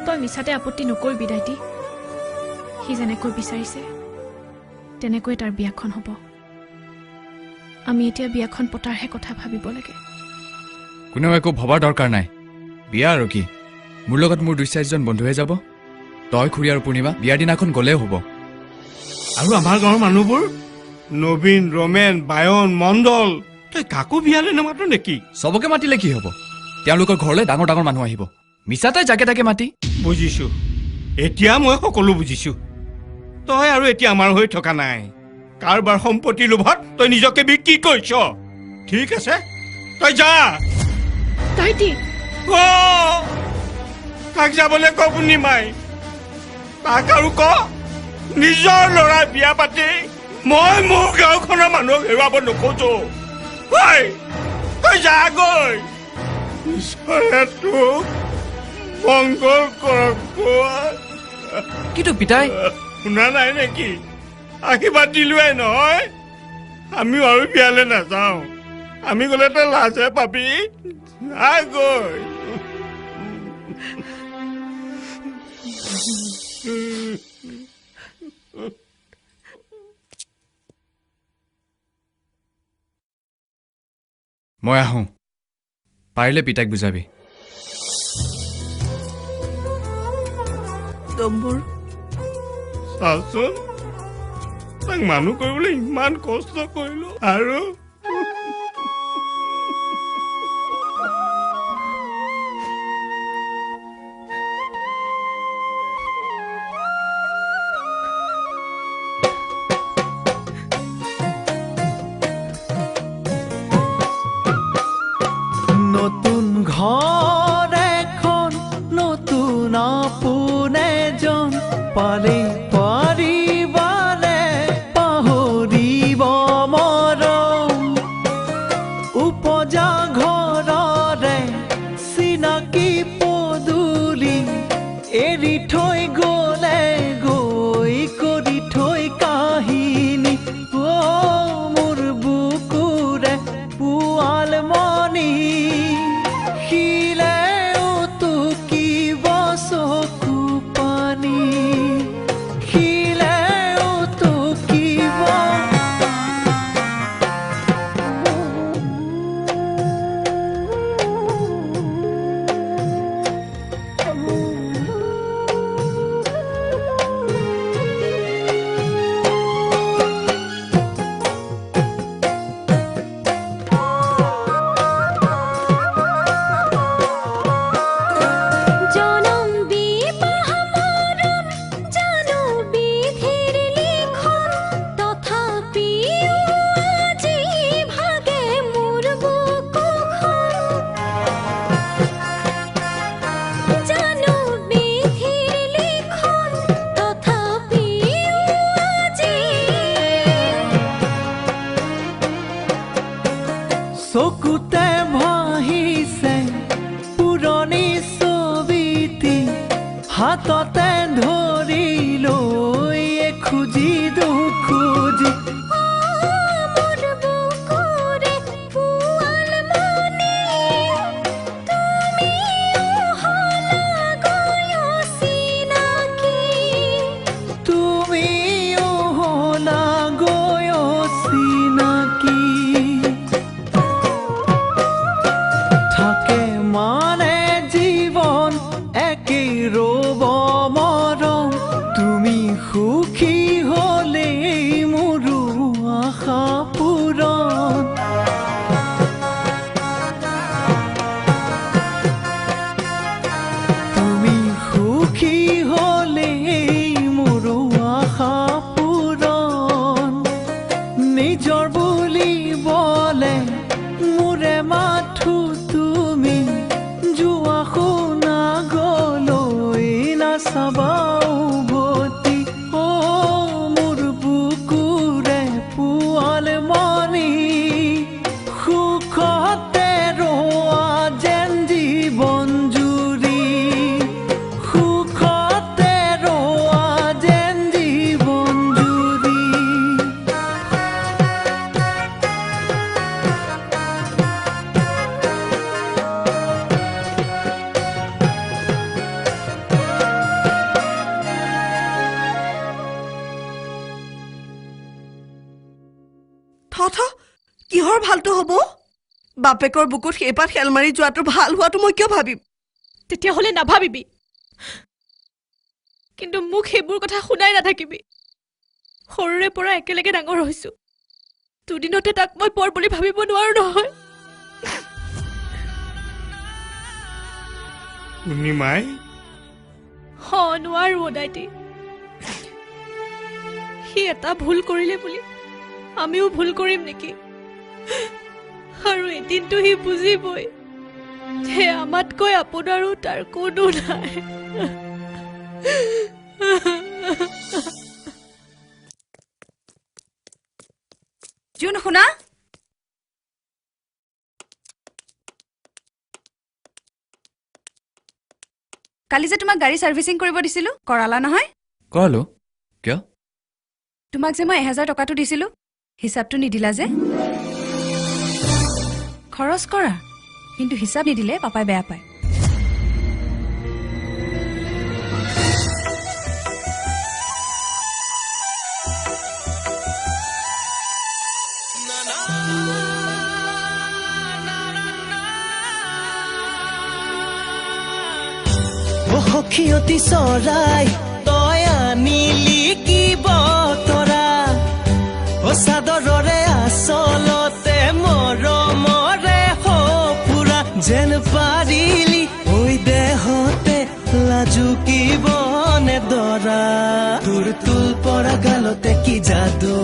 তই মিছাতে আপত্তি নকৰিবি দাইটি। সি যেনেকৈ বিচাৰিছে তেনেকৈ তাৰ বিয়াখন হ'ব। আমি এতিয়া বিয়াখন পতাৰহে কথা ভাবিব লাগে। কোনেও একো ভবাৰ দৰকাৰ নাই। বিয়া আৰু কি, মোৰ লগত মোৰ 2-4জন বন্ধুহে যাব। তই খুৰী আৰু পূৰ্ণিমা বিয়াৰ দিনাখন গ'লেও হ'ব। আৰু আমাৰ গাঁৱৰ মানুহবোৰ নবীন, ৰমেন, বায়ন, মণ্ডল, তই কাকো বিয়ালৈ নামাতো নেকি? চবকে মাতিলে কি হ'ব? তেওঁলোকৰ ঘৰলৈ ডাঙৰ ডাঙৰ মানুহ আহিব, মিছাতে যাকে তাকে মাতি। বুজিছো, এতিয়া মই সকলো বুজিছো। তই আৰু এতিয়া আমাৰ হৈ থকা নাই। কাৰোবাৰ সম্পত্তি লোভত তই নিজকে বিক্ৰী কৰিছ। ঠিক আছে, তই যা। দাইটি, তাক যাবলৈ ক পূৰ্ণিমাই, তাক আৰু ক নিজৰ ল'ৰা বিয়া পাতি মই মোৰ গাঁওখনৰ মানুহক হেৰুৱাব নোখোজো। তই যাগৈ, ঈশ্বৰে তোক মংগল কৰক। কিন্তু পিতাই, শুনা নাই নেকি? আশীৰ্বাদ দিলোৱে নহয়। আমি আৰু বিয়ালৈ নাযাওঁ, আমি গ'লে তই লাজে পাবি। যাগৈ। মই আহোঁ, পাৰিলে পিতাইক বুজাবি। চাচোন, তাক মানুহ কৰিবলৈ ইমান কষ্ট কৰিলো, আৰু নতুন ঘৰ এখন, নতুন আপোন এজন পালে পাৰিবানে পাহৰিব মৰম। উপজা ঘৰৰে চিনাকি পদূলি এৰি থৈ গ'লে, গৈ কৰি থৈ কাহিনী। মোৰ বুকুৰে ধৰি লৈ খুজি দুখুজি কিহৰ ভালটো হ'ব বাপেকৰ বুকুত সেইপাত খেল মাৰি যোৱাটো ভাল হোৱাটো মই কিয় ভাবিম তেতিয়াহ'লে নাভাবিবি কিন্তু মোক সেইবোৰ কথা শুনাই নাথাকিবি সৰুৰে পৰা একেলগে ডাঙৰ হৈছো দুদিনতে তাক মই পৰ বুলি ভাবিব নোৱাৰো নহয় পূৰ্ণিমাই নোৱাৰো ওদাইটি সি এটা ভুল কৰিলে বুলি আমিও ভুল কৰিম নেকি আৰু এদিনটো সি বুজিবই যে আমাতকৈ আপোনাৰো তাৰ কোনো নাই জুন শুনা কালি যে তোমাক গাড়ী সাৰ্ভিসিং কৰিব দিছিলো কৰালা নহয় কৰালো কিয় তোমাক যে মই 1000 টকাটো দিছিলো হিচাপটো নিদিলা যে খৰচ কৰা কিন্তু হিচাপ নিদিলে পাপাই বেয়া পায় সখীয়তী চৰাই তই আনিলি কি বতৰা চাদৰৰে আচলতে মৰমৰে সপুৰা যেন পাৰিলি ঐ দেহতে লাজুকিবনে দৰা তোৰ তুল পৰা গালতে কি যাদু